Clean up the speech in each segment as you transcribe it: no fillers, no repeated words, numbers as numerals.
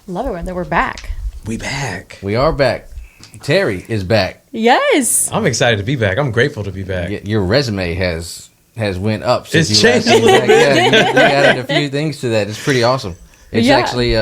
Love it that we're back. We back. We are back. Terry is back. Yes. I'm excited to be back. I'm grateful to be back. Your resume has went up since It's you last changed a little came bit. back. Yeah, you added a few things to that. It's pretty awesome. It's actually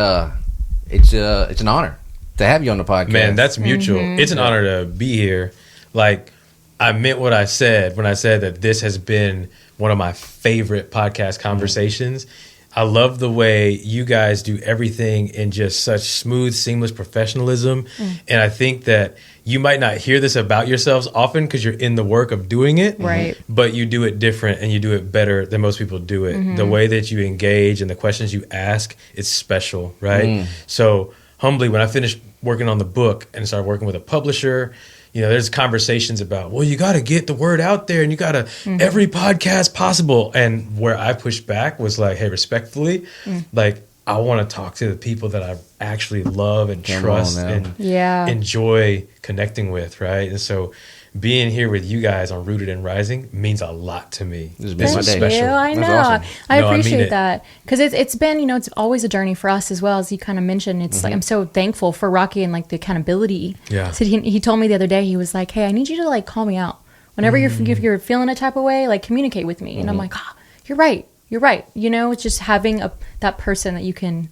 it's an honor to have you on the podcast. Man, that's mutual. It's an honor to be here. Like, I meant what I said when I said that this has been one of my favorite podcast conversations. I love the way you guys do everything in just such smooth, seamless professionalism. And I think that you might not hear this about yourselves often because you're in the work of doing it. Right. But you do it different and you do it better than most people do it. The way that you engage and the questions you ask, it's special, right? So humbly, when I finished working on the book and started working with a publisher, you know, there's conversations about, well, you got to get the word out there and you got to every podcast possible. And where I pushed back was like, hey, respectfully, like, I want to talk to the people that I actually love and trust and enjoy connecting with, right? And so being here with you guys on Rooted and Rising means a lot to me. This has been my day. Thank you. I know. Awesome. I appreciate that because it's been, you know, it's always a journey for us as well, as you kind of mentioned. It's like I'm so thankful for Rocky and like the accountability. Yeah. So he told me the other day, he was like, hey, I need you to like call me out whenever if you're feeling a type of way, like communicate with me. And I'm like, you're right. You're right. You know, it's just having that person that you can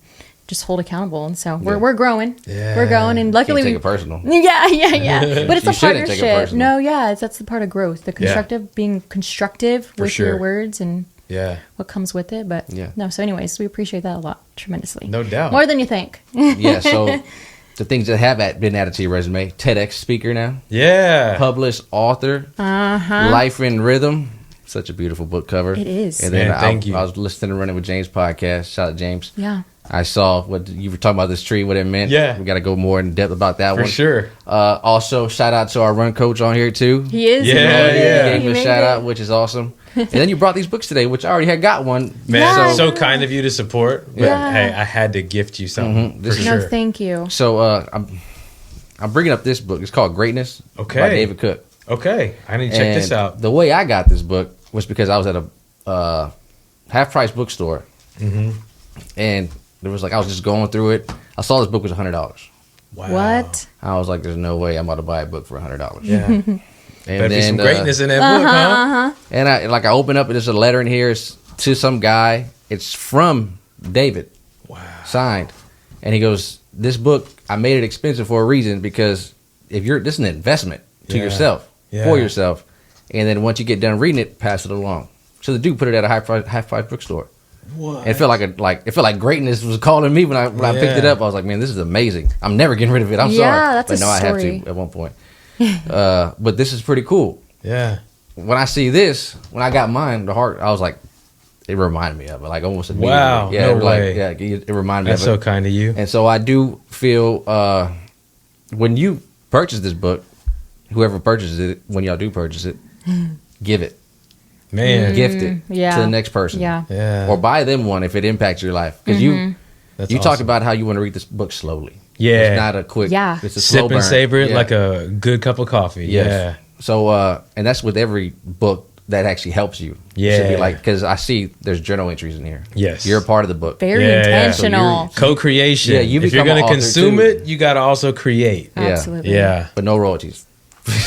just hold accountable. And so we're growing. Yeah. We're going. And luckily Can't take it personal. Yeah. But it's a shouldn't take it partnership. personal. No, that's the part of growth. The constructive, being constructive with your words and what comes with it. But no, so anyways, we appreciate that a lot, tremendously. No doubt. More than you think. Yeah, so the things that have been added to your resume: TEDx speaker now. Yeah. Published author. Life in Rhythm. Such a beautiful book cover. It is. And then thank you. I was listening to Running with James podcast. Shout out James. Yeah. I saw what you were talking about, this tree, what it meant. Yeah. We got to go more in depth about that one. For sure. Also, shout out to our run coach on here, too. He is. Yeah. He gave me a shout out, which is awesome. And then you brought these books today, which I already had got one. Man, so kind of you to support. But hey, I had to gift you something. For sure. No, thank you. So I'm bringing up this book. It's called Greatness by David Cook. Okay. I need to check this out. The way I got this book was because I was at a half-price bookstore. And there was I was just going through it. I saw this book was $100. Wow. What? I was like, there's no way I'm about to buy a book for $100. Yeah. And Better be then some greatness in that book, huh? And I open up and there's a letter in here. It's to some guy. It's from David. Wow. Signed. And he goes, this book, I made it expensive for a reason because this is an investment to yourself, for yourself. And then once you get done reading it, pass it along. So the dude put it at a half-price bookstore. What? And it felt like greatness was calling me when I picked it up. I was like, man, this is amazing. I'm never getting rid of it. I'm sorry. That's but a no, I have story. to at one point. But this is pretty cool. Yeah. When I see this, when I got mine, I was like, it reminded me of it, like almost immediately. Wow, Yeah, no way. It reminded me That's of it. so kind of you. And so I do feel when you purchase this book, whoever purchases it, when y'all do purchase it, give it. Man. Gift it to the next person. Yeah. Or buy them one if it impacts your life. Because you awesome. talked about how you want to read this book slowly. Yeah. It's not a quick, it's a Sip slow burn. and savor it Yeah. like a good cup of coffee. Yes. Yeah. So, and that's with every book that actually helps you. Yeah. It should be because I see there's journal entries in here. Yes. You're a part of the book. Very Yeah. intentional. Co-creation. Yeah, you if you're become an going to author, consume too. it, you got to also create. Yeah. Absolutely. Yeah. But no royalties.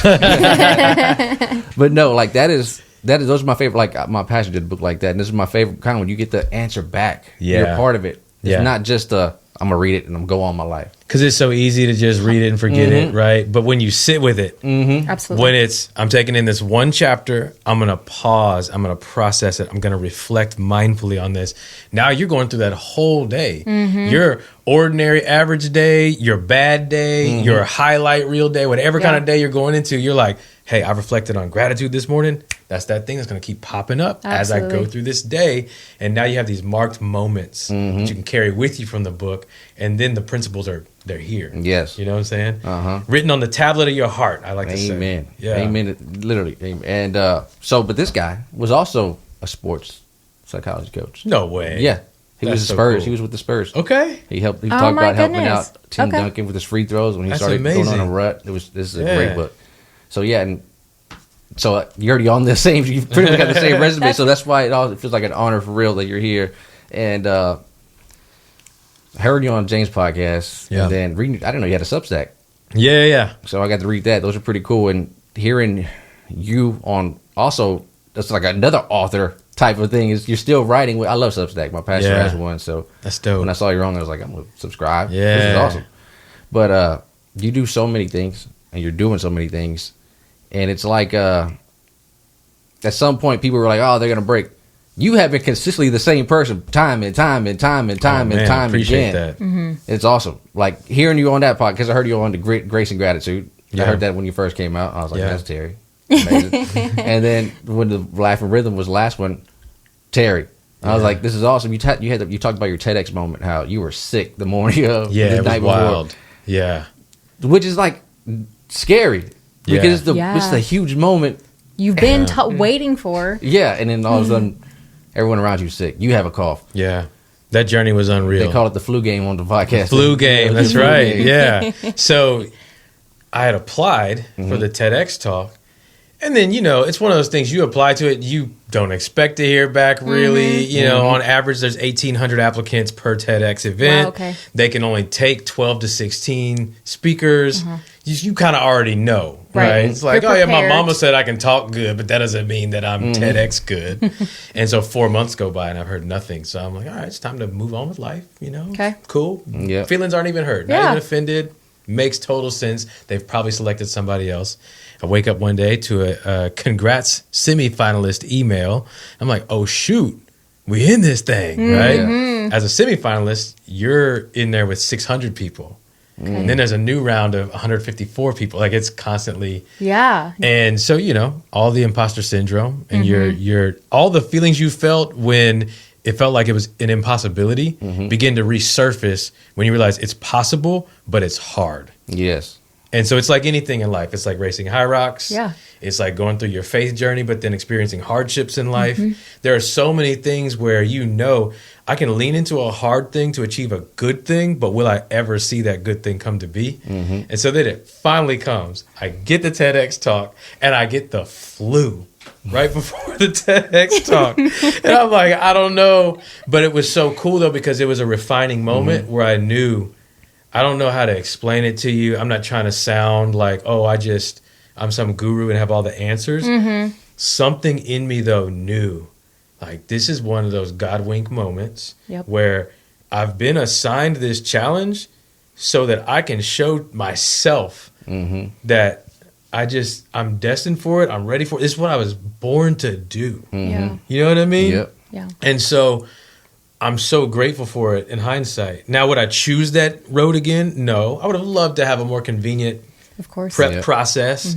But no, those are my favorite. Like my pastor did a book like that, and this is my favorite kind of when you get the answer back. Yeah. You're part of it. It's Yeah. not just I'm gonna read it and I'm go on my life. Because it's so easy to just read it and forget it, right? But when you sit with it, Absolutely. when I'm taking in this one chapter, I'm going to pause, I'm going to process it, I'm going to reflect mindfully on this. Now you're going through that whole day. Your ordinary average day, your bad day, your highlight reel day, whatever kind of day you're going into, you're like, hey, I reflected on gratitude this morning. That's that thing that's going to keep popping up as I go through this day. And now you have these marked moments that you can carry with you from the book. And then the principles they're here. Yes. You know what I'm saying? Written on the tablet of your heart, I like to say. Amen. Yeah. Amen. Literally. Amen. And but this guy was also a sports psychology coach. No way. Yeah. He That's was the so Spurs. cool. He was with the Spurs. Okay. He talked about helping goodness. out Tim Okay. Duncan with his free throws when he That's started going on amazing. a rut. This is a great book. So yeah, and so you're already on the same. You pretty much got the same resume. So that's why it feels like an honor for real that you're here. And I heard you on James' podcast, Yeah. and then reading. I didn't know you had a Substack, Yeah. so I got to read that. Those are pretty cool, and hearing you on also that's like another author type of thing. Is you're still writing? I love Substack. My pastor Yeah. has one, so That's dope. when I saw you on, I was like, I'm gonna subscribe. Yeah. This is awesome. But you do so many things, and you're doing so many things, and it's like at some point people were like, oh, they're gonna break. You have been consistently the same person time and time and time and time and time appreciate again. that. It's awesome. Like hearing you on that podcast, because I heard you on the Grace and Gratitude. Yeah. I heard that when you first came out. I was like, Yeah. that's Terry. Amazing. And then when the Laugh and Rhythm was the last one, Terry. I was Yeah. like, this is awesome. You talked about your TEDx moment, how you were sick the morning of Yeah, the it was night wild. Yeah. before, which is like scary Yeah. because it's Yeah. a huge moment. You've been waiting for. Yeah, and then all of a sudden, everyone around you is sick. You have a cough. Yeah. That journey was unreal. They call it the flu game on the podcast. Flu game. That's Flu right. game. Yeah. So I had applied for the TEDx talk. And then, it's one of those things you apply to it. You don't expect to hear back really. On average, there's 1,800 applicants per TEDx event. Wow, okay. They can only take 12 to 16 speakers. You kind of already know, right? Right. It's like, You're oh, yeah, my prepared. mama said I can talk good, but that doesn't mean that I'm TEDx good. And so 4 months go by and I've heard nothing. So I'm like, all right, it's time to move on with life, Okay. Cool. Yeah. Feelings aren't even hurt. Not Yeah. even offended. Makes total sense. They've probably selected somebody else. I wake up one day to a congrats semifinalist email. I'm like, oh, shoot. We in this thing, right? As a semifinalist, you're in there with 600 people. And then there's a new round of 154 people. Like it's constantly. Yeah. And so, all the imposter syndrome and your all the feelings you felt when it felt like it was an impossibility begin to resurface when you realize it's possible, but it's hard. Yes. And so it's like anything in life. It's like racing high rocks. Yeah. It's like going through your faith journey, but then experiencing hardships in life. There are so many things where I can lean into a hard thing to achieve a good thing, but will I ever see that good thing come to be? And so then it finally comes. I get the TEDx talk and I get the flu right before the TEDx talk. And I'm like, I don't know. But it was so cool though, because it was a refining moment where I knew, I don't know how to explain it to you. I'm not trying to sound like, I'm some guru and have all the answers. Something in me though knew, like this is one of those God wink moments where I've been assigned this challenge so that I can show myself that I'm destined for it. I'm ready for it. This is what I was born to do. Yeah. You know what I mean? Yep. Yeah. And so I'm so grateful for it in hindsight. Now, would I choose that road again? No. I would have loved to have a more convenient Of course. prep process.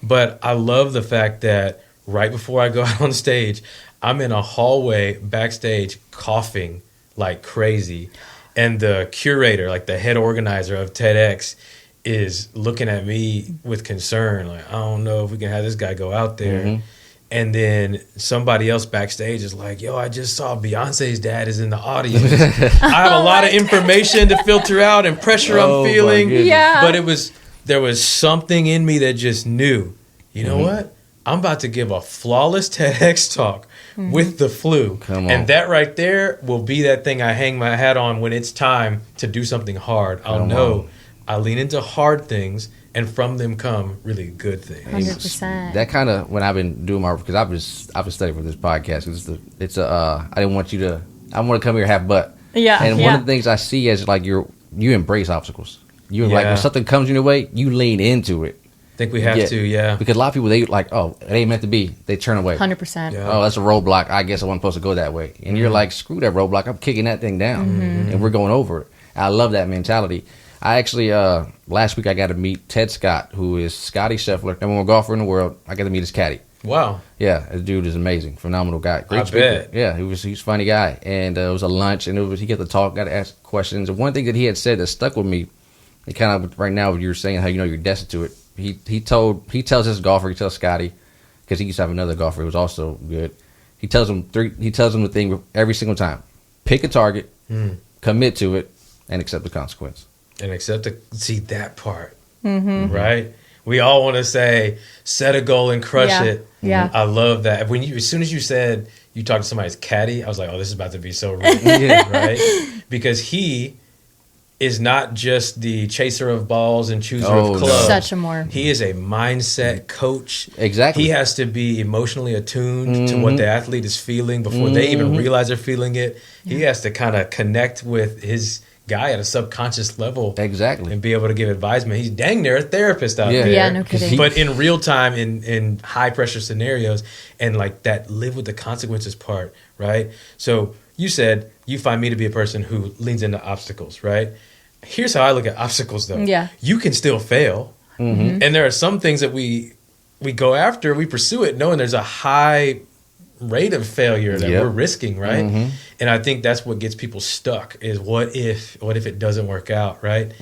But I love the fact that right before I go out on stage, I'm in a hallway backstage coughing like crazy. And the curator, like the head organizer of TEDx, is looking at me with concern. Like, I don't know if we can have this guy go out there. And then somebody else backstage is like, yo, I just saw Beyonce's dad is in the audience. I have a lot of information to filter out and pressure I'm feeling. Yeah. But there was something in me that just knew, you know what? I'm about to give a flawless TEDx talk with the flu. Come on. And that right there will be that thing I hang my hat on when it's time to do something hard. I'll know I lean into hard things, and from them come really good things. 100%. That kind of when I've been doing my, because I've been studying for this podcast. I didn't want you to. I want to come here half butt. Yeah. And one of the things I see is like you embrace obstacles. You like when something comes in your way, you lean into it. I think we have to, yeah. Because a lot of people, they like, oh, it ain't meant to be. They turn away. 100%. Yeah. Oh, that's a roadblock. I guess I wasn't supposed to go that way. And you're like, screw that roadblock. I'm kicking that thing down. And we're going over it. I love that mentality. I actually, last week I got to meet Ted Scott, who is Scotty Scheffler, number one golfer in the world. I got to meet his caddy. Wow. Yeah, this dude is amazing. Phenomenal guy. Great I speaker. bet. Yeah, he's a funny guy. And it was a lunch, and he got to talk, got to ask questions. And one thing that he had said that stuck with me, it kind of, right now, you were saying how you know you're destined to it. He tells his golfer, he tells Scotty, because he used to have another golfer who was also good. He tells him the thing every single time: pick a target, commit to it, and accept the consequence. And see that part, right? We all want to say, set a goal and crush it. Yeah. I love that. As soon as you said you talked to somebody's caddy, I was like, oh, this is about to be so real, right? Because he is not just the chaser of balls and chooser of clubs. Such a more. He is a mindset coach. Exactly. He has to be emotionally attuned to what the athlete is feeling before they even realize they're feeling it. Yeah. He has to kind of connect with his guy at a subconscious level. Exactly. And be able to give advisement. He's dang near a therapist out there. Yeah, no kidding. But in real time, in high pressure scenarios, and like that live with the consequences part, right? So you said you find me to be a person who leans into obstacles, right? Here's how I look at obstacles, though. Yeah. You can still fail. And there are some things that we go after, we pursue it, knowing there's a high rate of failure that we're risking, right? And I think that's what gets people stuck is what if it doesn't work out, right?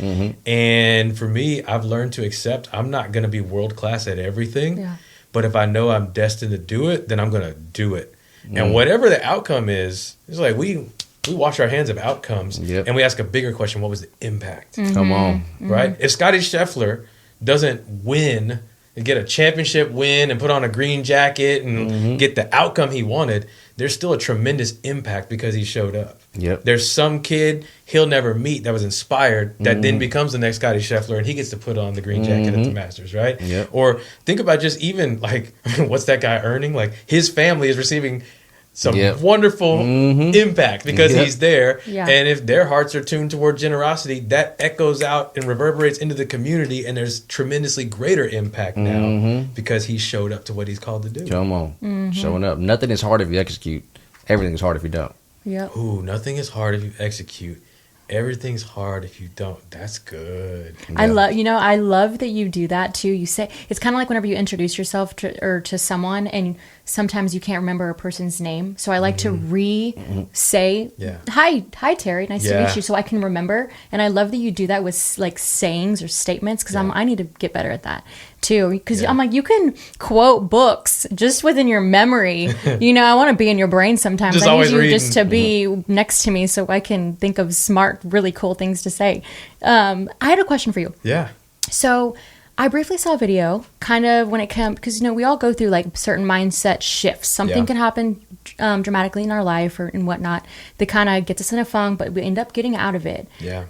And for me, I've learned to accept I'm not going to be world class at everything. Yeah. But if I know I'm destined to do it, then I'm going to do it. And whatever the outcome is, it's like we wash our hands of outcomes and we ask a bigger question: what was the impact? Come on, right? If Scotty Scheffler doesn't win and get a championship win and put on a green jacket and get the outcome he wanted, there's still a tremendous impact because he showed up. Yep. There's some kid he'll never meet that was inspired that then becomes the next Scotty Scheffler and he gets to put on the green jacket at the Masters, right? Yep. Or think about just even like what's that guy earning? Like his family is receiving some wonderful impact because he's there. Yeah. And if their hearts are tuned toward generosity, that echoes out and reverberates into the community, and there's tremendously greater impact now because he showed up to what he's called to do. Come on. Showing up. Nothing is hard if you execute. Everything is hard if you don't. Yep. Ooh, nothing is hard if you execute. Everything's hard if you don't. That's good. Yeah. I love that you do that too. You say it's kind of like whenever you introduce yourself to someone and sometimes you can't remember a person's name. So I like to say, hi Terry, nice to meet you, so I can remember. And I love that you do that with like sayings or statements because I need to get better at that too. Because I'm like, you can quote books just within your memory. I want to be in your brain sometimes. Just I always need you reading. just to be next to me so I can think of smart, really cool things to say. I had a question for you. Yeah. So I briefly saw a video kind of when it comes, because, we all go through like certain mindset shifts. Something can happen dramatically in our life or and whatnot that kind of gets us in a funk, but we end up getting out of it. Yeah.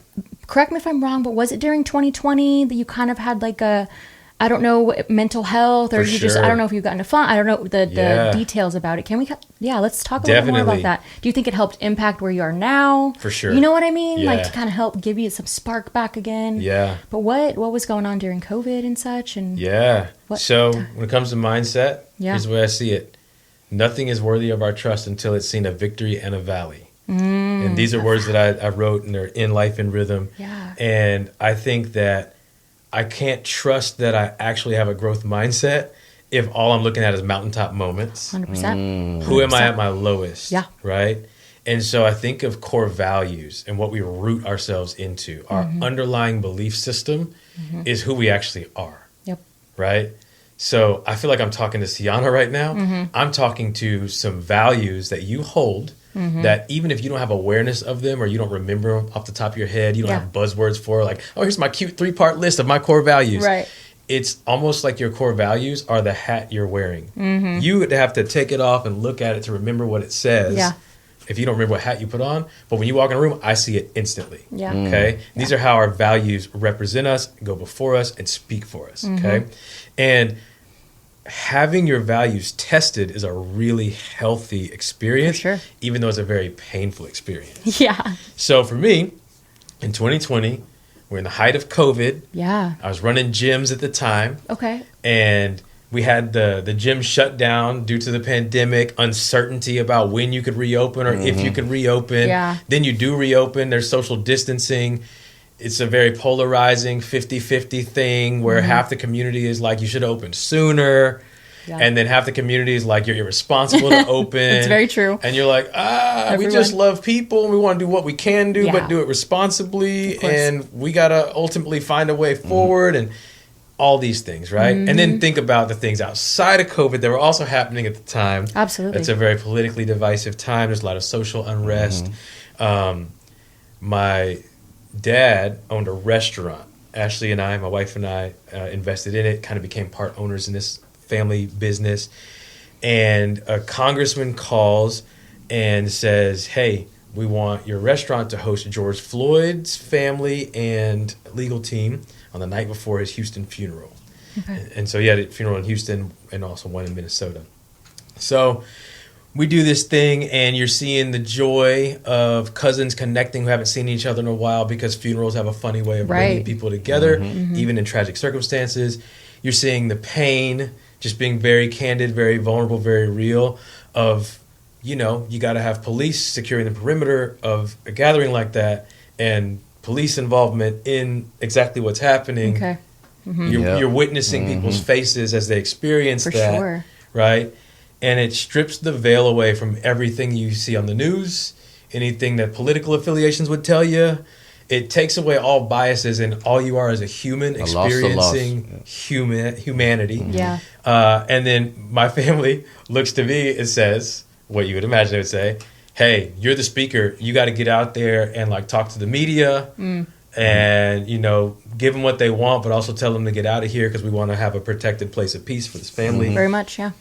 Correct me if I'm wrong, but was it during 2020 that you kind of had like a, I don't know, mental health, or I don't know if you've gotten a fun. I don't know the details about it. Can we, let's talk a little more about that. Do you think it helped impact where you are now? For sure. You know what I mean? Like to kind of help give you some spark back again. Yeah. But what was going on during COVID and such? And so when it comes to mindset, here's the way I see it. Nothing is worthy of our trust until it's seen a victory and a valley. And these are words that I wrote, and they're in Life in Rhythm. Yeah. And I think that I can't trust that I actually have a growth mindset if all I'm looking at is mountaintop moments. 100%. Who am I at my lowest? Yeah. Right? And so I think of core values and what we root ourselves into. Our underlying belief system is who we actually are. Yep. Right? So I feel like I'm talking to Sienna right now. I'm talking to some values that you hold that even if you don't have awareness of them or you don't remember them off the top of your head, you don't have buzzwords for like, oh, here's my cute 3-part list of my core values. Right. It's almost like your core values are the hat you're wearing. You would have to take it off and look at it to remember what it says. Yeah. If you don't remember what hat you put on. But when you walk in a room, I see it instantly. Yeah. Okay? These are how our values represent us, go before us, and speak for us. Okay? And having your values tested is a really healthy experience, even though it's a very painful experience. Yeah. So for me, in 2020, we're in the height of COVID. Yeah. I was running gyms at the time. Okay. And we had the gym shut down due to the pandemic, uncertainty about when you could reopen or if you could reopen. Yeah. Then you do reopen. There's social distancing. It's a very polarizing 50-50 thing where half the community is like, you should open sooner. Yeah. And then half the community is like, you're irresponsible to open. It's very true. And you're like, we just love people. And we want to do what we can do, but do it responsibly. And we got to ultimately find a way forward and all these things, right? And then think about the things outside of COVID that were also happening at the time. Absolutely. It's a very politically divisive time. There's a lot of social unrest. My dad owned a restaurant. Ashley and I, my wife and I, invested in it, kind of became part owners in this family business. And a congressman calls and says, hey, we want your restaurant to host George Floyd's family and legal team on the night before his Houston funeral. Okay. And so he had a funeral in Houston and also one in Minnesota. So we do this thing, and you're seeing the joy of cousins connecting who haven't seen each other in a while, because funerals have a funny way of bringing people together, even in tragic circumstances. You're seeing the pain, just being very candid, very vulnerable, very real, of, you know, you got to have police securing the perimeter of a gathering like that, and police involvement in exactly what's happening. Okay. You're witnessing people's faces as they experience For that, sure. right? And it strips the veil away from everything you see on the news, anything that political affiliations would tell you. It takes away all biases, and all you are is a human experiencing humanity. Yeah. And then my family looks to me and says, what you would imagine they would say, hey, you're the speaker. You got to get out there and like talk to the media and, you know, give them what they want, but also tell them to get out of here because we want to have a protected place of peace for this family. Very much, yeah.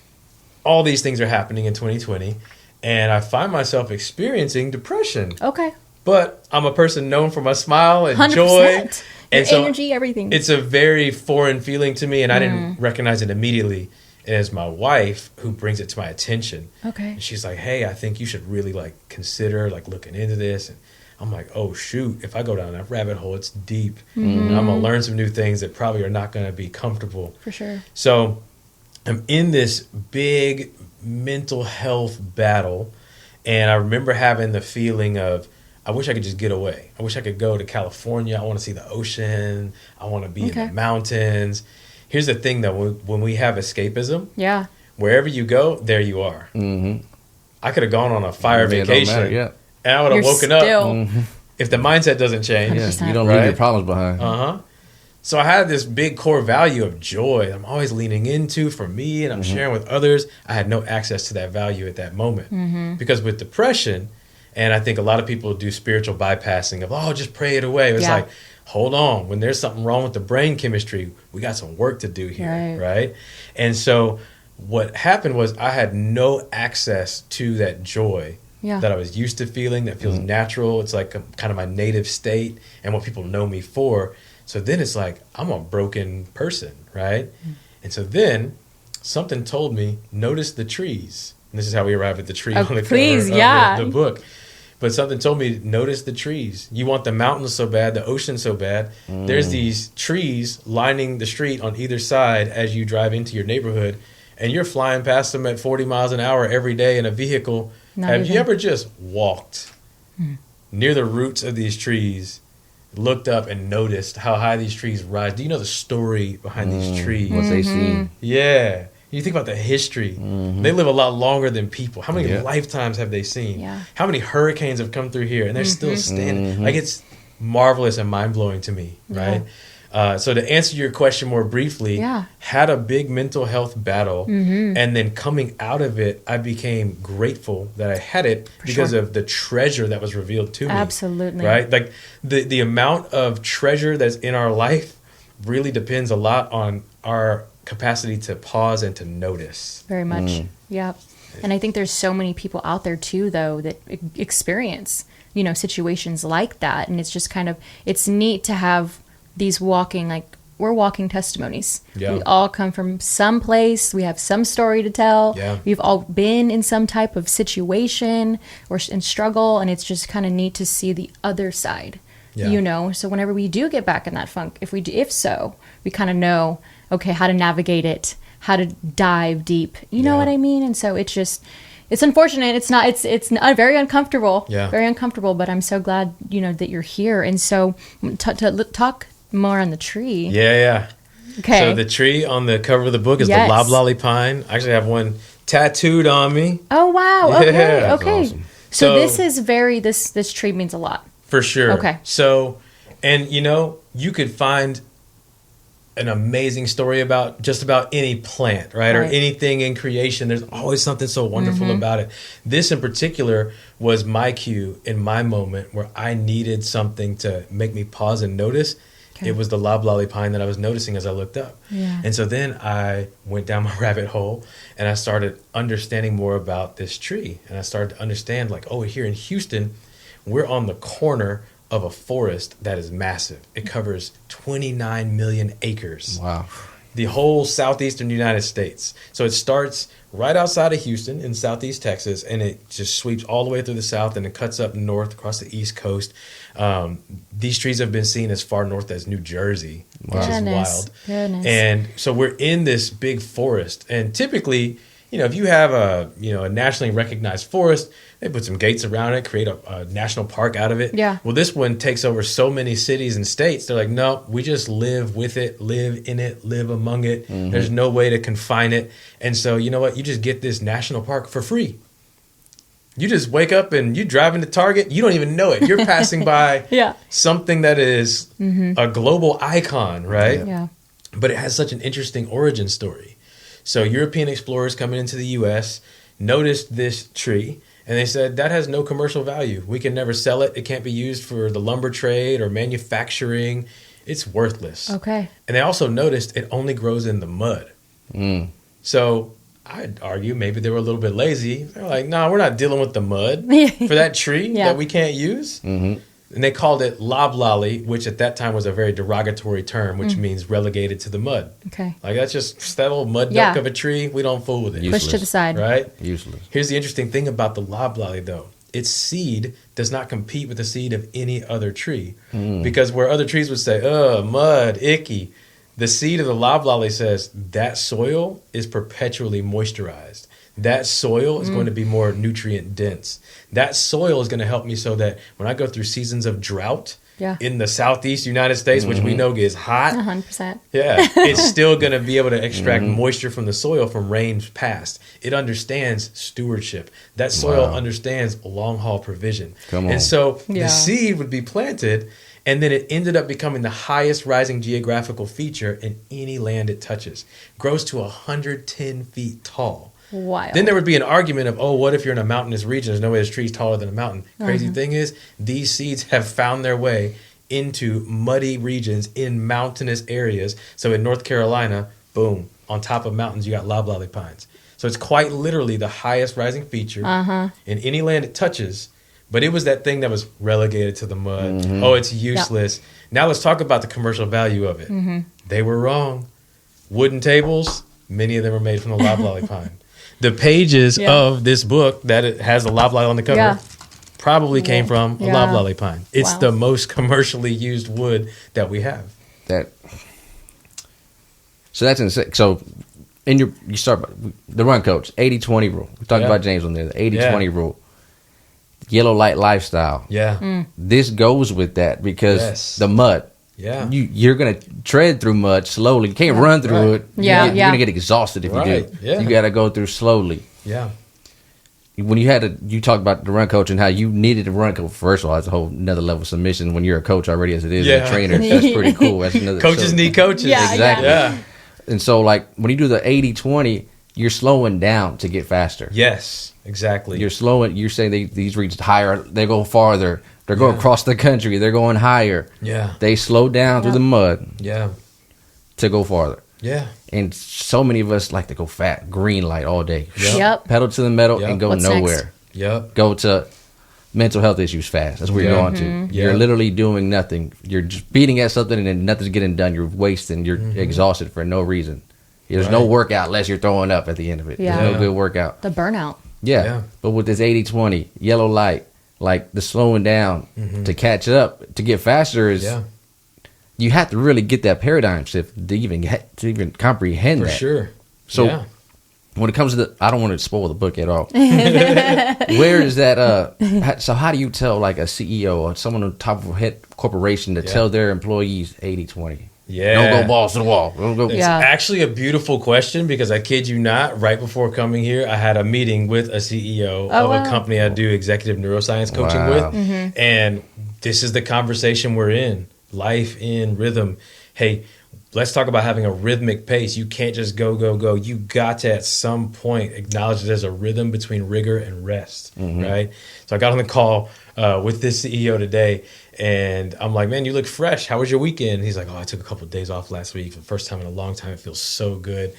All these things are happening in 2020, and I find myself experiencing depression. Okay. But I'm a person known for my smile and 100%. joy. And so energy, everything. It's a very foreign feeling to me, and I didn't recognize it immediately. And it's my wife who brings it to my attention. Okay. And she's like, hey, I think you should really like consider like looking into this. And I'm like, oh shoot, if I go down that rabbit hole, it's deep. And I'm gonna learn some new things that probably are not gonna be comfortable. For sure. So I'm in this big mental health battle, and I remember having the feeling of, I wish I could just get away. I wish I could go to California. I want to see the ocean. I want to be in the mountains. Here's the thing, though. When we have escapism, wherever you go, there you are. I could have gone on a fire vacation, and I would have woken up if the mindset doesn't change. Yeah, you don't leave your problems behind. So I had this big core value of joy I'm always leaning into for me, and I'm sharing with others. I had no access to that value at that moment. Because with depression, and I think a lot of people do spiritual bypassing of, oh, just pray it away. It's like, hold on. When there's something wrong with the brain chemistry, we got some work to do here, right? And so what happened was I had no access to that joy that I was used to feeling, that feels natural. It's like kind of my native state and what people know me for. So then it's like, I'm a broken person, right? And so then something told me, notice the trees. And this is how we arrived at the tree on the cover of the book. But something told me, notice the trees. You want the mountains so bad, the ocean so bad. There's these trees lining the street on either side as you drive into your neighborhood, and you're flying past them at 40 miles an hour every day in a vehicle. Have you ever just walked near the roots of these trees, looked up and noticed how high these trees rise? Do you know the story behind these trees? What they see. Yeah. You think about the history. They live a lot longer than people. How many lifetimes have they seen? How many hurricanes have come through here and they're still standing? Like, it's marvelous and mind-blowing to me, right? So to answer your question more briefly, had a big mental health battle, and then coming out of it, I became grateful that I had it because of the treasure that was revealed to me. Absolutely. Right? Like, the amount of treasure that's in our life really depends a lot on our capacity to pause and to notice. Very much. And I think there's so many people out there too, though, that experience, you know, situations like that. And it's just kind of, it's neat to have these walking, like, we're walking testimonies. We all come from some place. We have some story to tell. We've all been in some type of situation or in struggle. And it's just kind of neat to see the other side, you know? So whenever we do get back in that funk, if we kind of know, okay, how to navigate it, how to dive deep. You know what I mean? And so it's just, it's unfortunate. It's not very uncomfortable. Very uncomfortable, but I'm so glad, you know, that you're here. And so to talk more on the tree. Okay. So the tree on the cover of the book is the loblolly pine. I actually have one tattooed on me. Oh, wow. Okay. Okay. Awesome. So this is this tree means a lot. For sure. Okay. So, and you know, you could find an amazing story about just about any plant, right? Or anything in creation. There's always something so wonderful about it. This in particular was my cue in my moment where I needed something to make me pause and notice. It was the loblolly pine that I was noticing as I looked up. And so then I went down my rabbit hole and I started understanding more about this tree. And I started to understand, like, oh, here in Houston, We're on the corner of a forest that is massive. It covers 29 million acres. Wow. The whole southeastern United States. So it starts right outside of Houston in southeast Texas, and it just sweeps all the way through the south, and it cuts up north across the east coast. These trees have been seen as far north as New Jersey, which is wild. Goodness. And so we're in this big forest, and typically, if you have a nationally recognized forest, they put some gates around it, create a national park out of it. Yeah. Well, this one takes over so many cities and states. They're like, no, we just live with it, live in it, live among it. Mm-hmm. There's no way to confine it. And so, you know what? You just get this national park for free. You just wake up and you drive into Target. You don't even know it. You're passing by something that is a global icon, right? Yeah. But it has such an interesting origin story. So European explorers coming into the U.S. noticed this tree, and they said, that has no commercial value. We can never sell it. It can't be used for the lumber trade or manufacturing. It's worthless. Okay. And they also noticed it only grows in the mud. So I'd argue maybe they were a little bit lazy. They're like, no, we're not dealing with the mud for that tree that we can't use. Mm-hmm. And they called it loblolly, which at that time was a very derogatory term, which means relegated to the mud. Okay. Like, that's just that old mud duck of a tree. We don't fool with it. Useless. Push to the side. Right? Useless. Here's the interesting thing about the loblolly, though. Its seed does not compete with the seed of any other tree. Because where other trees would say, mud, icky, the seed of the loblolly says that soil is perpetually moisturized. That soil is going to be more nutrient dense. That soil is going to help me so that when I go through seasons of drought in the southeast United States, which we know gets hot, 100%. It's still going to be able to extract moisture from the soil from rains past. It understands stewardship. That soil understands long haul provision. And so the seed would be planted, and then it ended up becoming the highest rising geographical feature in any land it touches. Grows to 110 feet tall. Wild. Then there would be an argument of, what if you're in a mountainous region? There's no way there's trees taller than a mountain. Crazy thing is, these seeds have found their way into muddy regions in mountainous areas. So in North Carolina, boom, on top of mountains, you got loblolly pines. So it's quite literally the highest rising feature in any land it touches. But it was that thing that was relegated to the mud. It's useless. Now let's talk about the commercial value of it. They were wrong. Wooden tables, many of them were made from the loblolly pine. The pages of this book that it has a loblolly on the cover probably came from a loblolly pine. It's the most commercially used wood that we have. So that's insane. So you start the run coach, 80-20 rule. We talked about James on there, the 80-20 rule. Yellow light lifestyle. Yeah. This goes with that because the mud. Yeah. You're going to tread through mud slowly. You can't run through it. You're going to get exhausted if you do. Yeah. You got to go through slowly. Yeah. When you talked about the run coach and how you needed to run coach. First of all, that's a whole another level of submission when you're a coach already as it is a trainer. That's pretty cool. That's another coaches need coaches. Yeah, exactly. Yeah. And so like when you do the 80-20, you're slowing down to get faster. Yes, exactly. You're saying these regions higher, they go farther. They're going across the country. They're going higher. Yeah. They slow down through the mud. Yeah. To go farther. Yeah. And so many of us like to go fat, green light all day. Yep. Pedal to the metal and go nowhere. Next? Yep. Go to mental health issues fast. That's where you're going to. You're literally doing nothing. You're just beating at something and then nothing's getting done. You're wasting. You're exhausted for no reason. There's no workout unless you're throwing up at the end of it. Yeah. There's no good workout. The burnout. Yeah. But with this 80-20, yellow light, like the slowing down to catch up, to get faster is you have to really get that paradigm shift to even comprehend that. For sure. So when it comes to I don't want to spoil the book at all. Where is that? So how do you tell like a CEO or someone on top of a head corporation to tell their employees 80-20? Yeah. Don't go balls to the wall. Don't go. It's actually a beautiful question because I kid you not, right before coming here, I had a meeting with a CEO of a company I do executive neuroscience coaching with. And this is the conversation we're in. Life in rhythm. Hey, let's talk about having a rhythmic pace. You can't just go, go, go. You got to, at some point, acknowledge that there's a rhythm between rigor and rest, right? So I got on the call with this CEO today, and I'm like, man, you look fresh. How was your weekend? He's like, I took a couple of days off last week for the first time in a long time. It feels so good.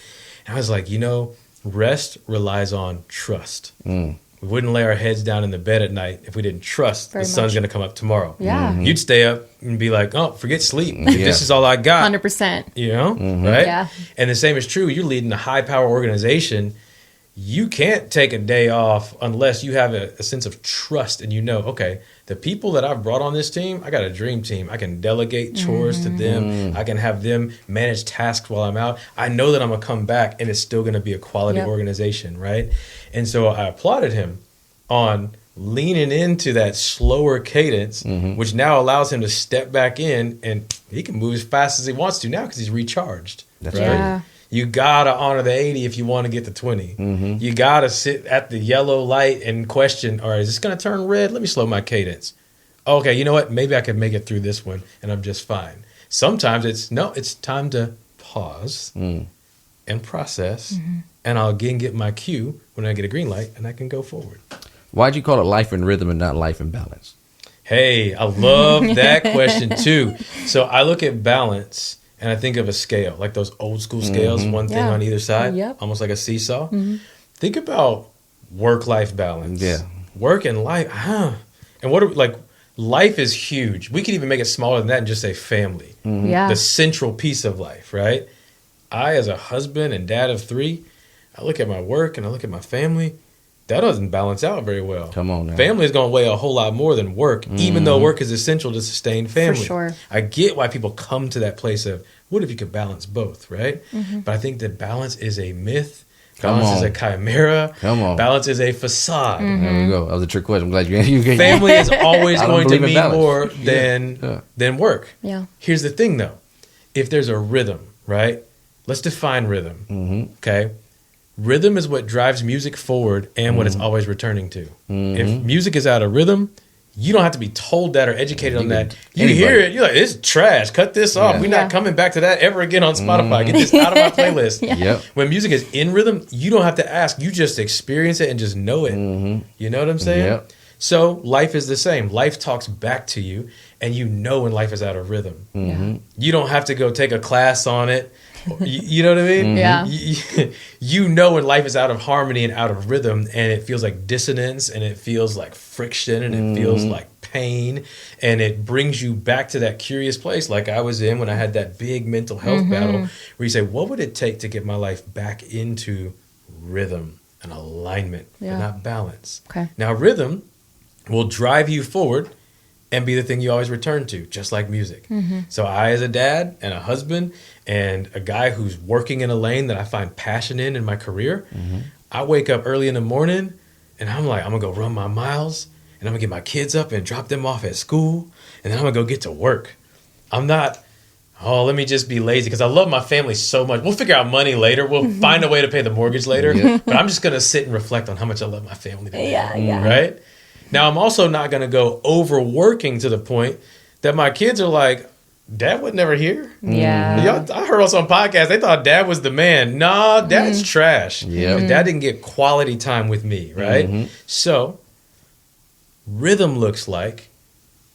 And I was like, rest relies on trust. We wouldn't lay our heads down in the bed at night if we didn't trust Very the sun's much. going to come up tomorrow. Yeah. You'd stay up and be like, oh, forget sleep. This is all I got. 100%. You know, right? Yeah. And the same is true. You're leading a high power organization. You can't take a day off unless you have a sense of trust and you know, okay, the people that I've brought on this team, I got a dream team. I can delegate chores to them. I can have them manage tasks while I'm out. I know that I'm going to come back and it's still going to be a quality organization, right? And so I applauded him on leaning into that slower cadence, which now allows him to step back in and he can move as fast as he wants to now because he's recharged. That's right? Yeah. You gotta honor the 80 if you want to get the 20. You gotta sit at the yellow light and question, all right, is this gonna turn red? Let me slow my cadence. Okay, you know what? Maybe I can make it through this one and I'm just fine. Sometimes it's time to pause and process, and I'll again get my cue when I get a green light and I can go forward. Why'd you call it life in rhythm and not life in balance? Hey, I love that question too. So I look at balance and I think of a scale, like those old school scales, one thing on either side, almost like a seesaw. Think about work-life balance. Yeah. Work and life, And what are, like, life is huge. We could even make it smaller than that and just say family. Yeah. The central piece of life, right? I, as a husband and dad of 3, I look at my work and I look at my family. That doesn't balance out very well. Come on now. Family is going to weigh a whole lot more than work, even though work is essential to sustain family. For sure. I get why people come to that place of, what if you could balance both, right? But I think that balance is a myth. Balance is a chimera. Come on. Balance is a facade. There we go. That was a trick question. I'm glad you Family is always I don't going to believe in mean balance. more than work. Yeah. Here's the thing, though. If there's a rhythm, right? Let's define rhythm, okay? Rhythm is what drives music forward and what it's always returning to. If music is out of rhythm, you don't have to be told that or educated on that. You hear it, you're like, it's trash. Cut this off. We're not coming back to that ever again on Spotify. Get this out of my playlist. Yep. When music is in rhythm, you don't have to ask. You just experience it and just know it. You know what I'm saying? Yep. So life is the same. Life talks back to you, and you know when life is out of rhythm. You don't have to go take a class on it. You know what I mean? Yeah. You know when life is out of harmony and out of rhythm, and it feels like dissonance, and it feels like friction, and it feels like pain, and it brings you back to that curious place like I was in when I had that big mental health battle, where you say, what would it take to get my life back into rhythm and alignment, but not balance? Okay. Now, rhythm will drive you forward and be the thing you always return to, just like music. So I, as a dad and a husband and a guy who's working in a lane that I find passion in my career, I wake up early in the morning and I'm like, I'm going to go run my miles and I'm going to get my kids up and drop them off at school and then I'm going to go get to work. I'm not, let me just be lazy because I love my family so much. We'll figure out money later. We'll find a way to pay the mortgage later. But I'm just going to sit and reflect on how much I love my family today. Yeah. Right? Now, I'm also not going to go overworking to the point that my kids are like, Dad would never hear. Yeah. I heard on some podcast, they thought Dad was the man. Nah, Dad's trash. Yep. Dad didn't get quality time with me, right? So, rhythm looks like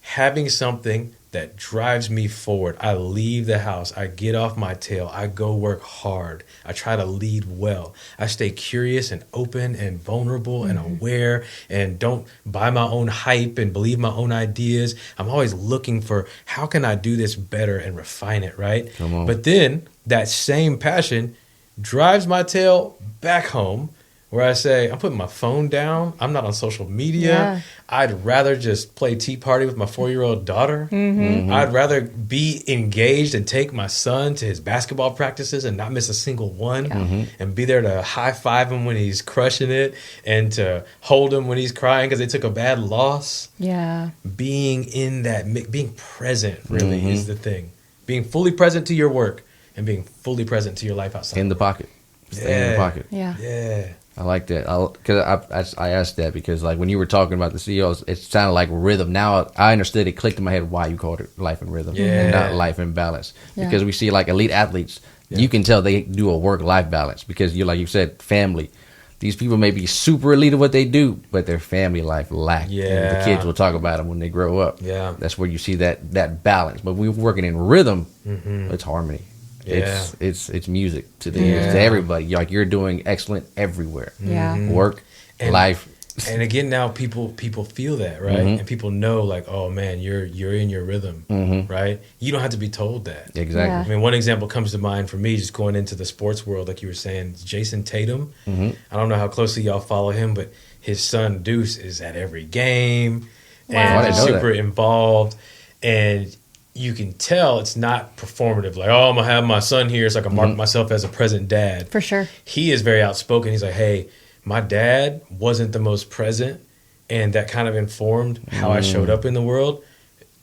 having something that drives me forward. I leave the house. I get off my tail. I go work hard. I try to lead well. I stay curious and open and vulnerable and aware and don't buy my own hype and believe my own ideas. I'm always looking for how can I do this better and refine it, right? Come on. But then that same passion drives my tail back home where I say, I'm putting my phone down. I'm not on social media. Yeah. I'd rather just play tea party with my 4-year-old daughter. I'd rather be engaged and take my son to his basketball practices and not miss a single one and be there to high five him when he's crushing it and to hold him when he's crying because they took a bad loss. Yeah. Being in that, being present really is the thing. Being fully present to your work and being fully present to your life outside. In the pocket. Stay in the pocket. Yeah. Yeah. I like that. Because I asked that because like when you were talking about the CEOs, it sounded like rhythm. Now I understood. It clicked in my head why you called it life and rhythm, and not life and balance. Yeah. Because we see like elite athletes, you can tell they do a work-life balance because you, like you said, family. These people may be super elite at what they do, but their family life lack. Yeah. And the kids will talk about them when they grow up. Yeah. That's where you see that balance. But we're working in rhythm. It's harmony. Yeah. It's music to the ears, to everybody. Like you're doing excellent everywhere. Yeah. Work, And life, And again, now people feel that, right? And people know, like, oh man, you're in your rhythm, right? You don't have to be told that. Exactly. Yeah. I mean, one example comes to mind for me, just going into the sports world, like you were saying, Jason Tatum. I don't know how closely y'all follow him, but his son Deuce is at every game Wow. and I didn't know super that. involved. And you can tell it's not performative. Like, oh, I'm gonna have my son here, so I can mark myself as a present dad. For sure. He is very outspoken. He's like, hey, my dad wasn't the most present, and that kind of informed how I showed up in the world.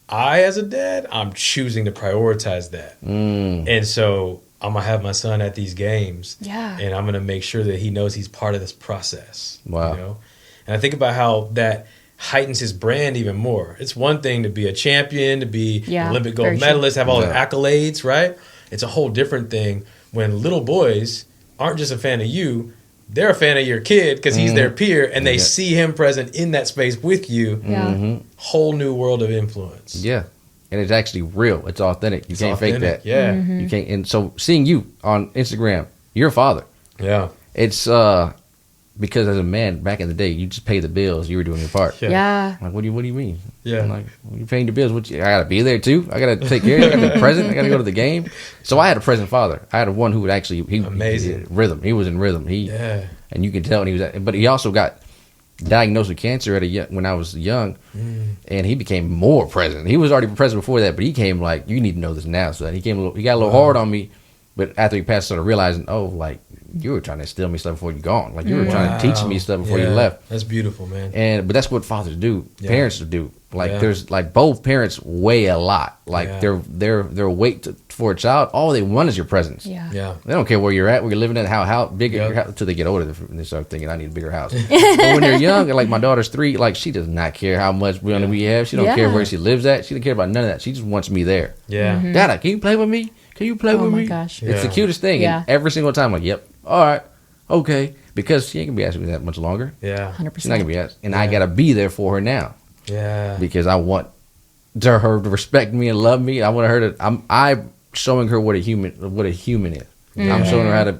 I, as a dad, I'm choosing to prioritize that. And so I'm going to have my son at these games. Yeah. And I'm going to make sure that he knows he's part of this process. Wow. You know? And I think about how that heightens his brand even more. It's one thing to be a champion, to be an Olympic gold medalist, have all the accolades, right? It's a whole different thing when little boys aren't just a fan of you, they're a fan of your kid because he's their peer, and they see him present in that space with you. Yeah. Whole new world of influence. Yeah. And it's actually real. It's authentic. You can't fake that. Yeah. You can't. And so seeing you on Instagram, you're a father. Yeah. It's because as a man back in the day, you just pay the bills. You were doing your part. Yeah. Like, what do you mean? Yeah. I'm like, well, you're paying the bills. I gotta be there too. I gotta take care of you. I gotta be present. I gotta go to the game. So I had a present father. I had a one who would actually Amazing. rhythm. He was in rhythm. And you can tell. And but he also got diagnosed with cancer when I was young, and he became more present. He was already present before that, but he came like, you need to know this now. So he got a little hard on me. But after he passed, started realizing, oh, like, you were trying to steal me stuff before you gone. Like, you were trying to teach me stuff before you left. That's beautiful, man. But that's what fathers do. Yeah. Parents do. Like, there's like both parents weigh a lot. Like their weight for a child. All they want is your presence. Yeah. Yeah. They don't care where you're at, where you're living at, how big your house, until they get older and they start thinking, I need a bigger house. But when they're young, like my daughter's 3, like she does not care how much money we have. She don't care where she lives at. She don't care about none of that. She just wants me there. Yeah. Dada, can you play with me? Can you play with me? Oh my gosh. It's the cutest thing. Yeah. And every single time, like, yep, all right, okay. Because she ain't going to be asking me that much longer. Yeah. 100%. She's not going to be asked. And I got to be there for her now. Yeah. Because I want her to respect me and love me. I want her to, I'm showing her what a human is. I'm showing her how to,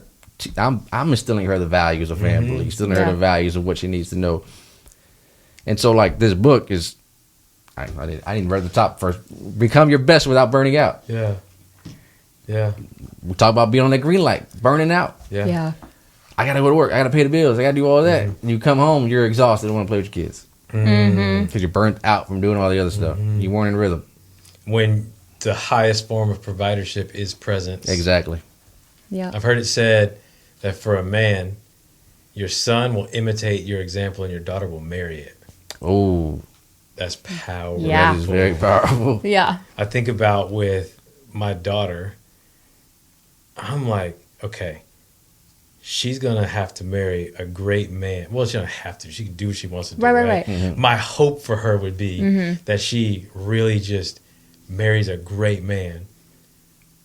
I'm instilling her the values of family, instilling her the values of what she needs to know. And so, like, this book is, I didn't read the top first. Become your best without burning out. Yeah. Yeah. We talk about being on that green light, burning out. Yeah. Yeah. I gotta go to work. I gotta pay the bills. I gotta do all that. And you come home, you're exhausted. Don't want to play with your kids because you're burnt out from doing all the other stuff. You weren't in rhythm. When the highest form of providership is presence. Exactly. Yeah. I've heard it said that for a man, your son will imitate your example and your daughter will marry it. Oh, That's powerful. Yeah. that is very powerful. Yeah. I think about with my daughter, I'm like, okay, she's going to have to marry a great man. Well, she don't have to. She can do what she wants to do. Right. My hope for her would be that she really just marries a great man.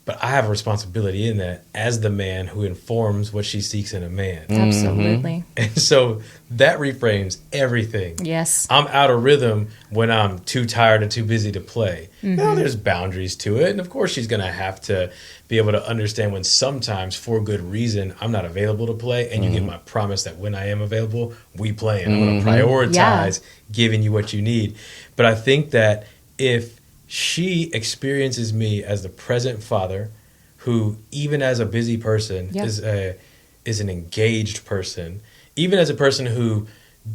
But I have a responsibility in that as the man who informs what she seeks in a man. Absolutely. And so that reframes everything. Yes. I'm out of rhythm when I'm too tired and too busy to play. No, there's boundaries to it. And of course, she's going to have to be able to understand when sometimes, for good reason, I'm not available to play. And you get my promise that when I am available, we play. And I'm going to prioritize giving you what you need. But I think that if she experiences me as the present father who, even as a busy person, is an engaged person, even as a person who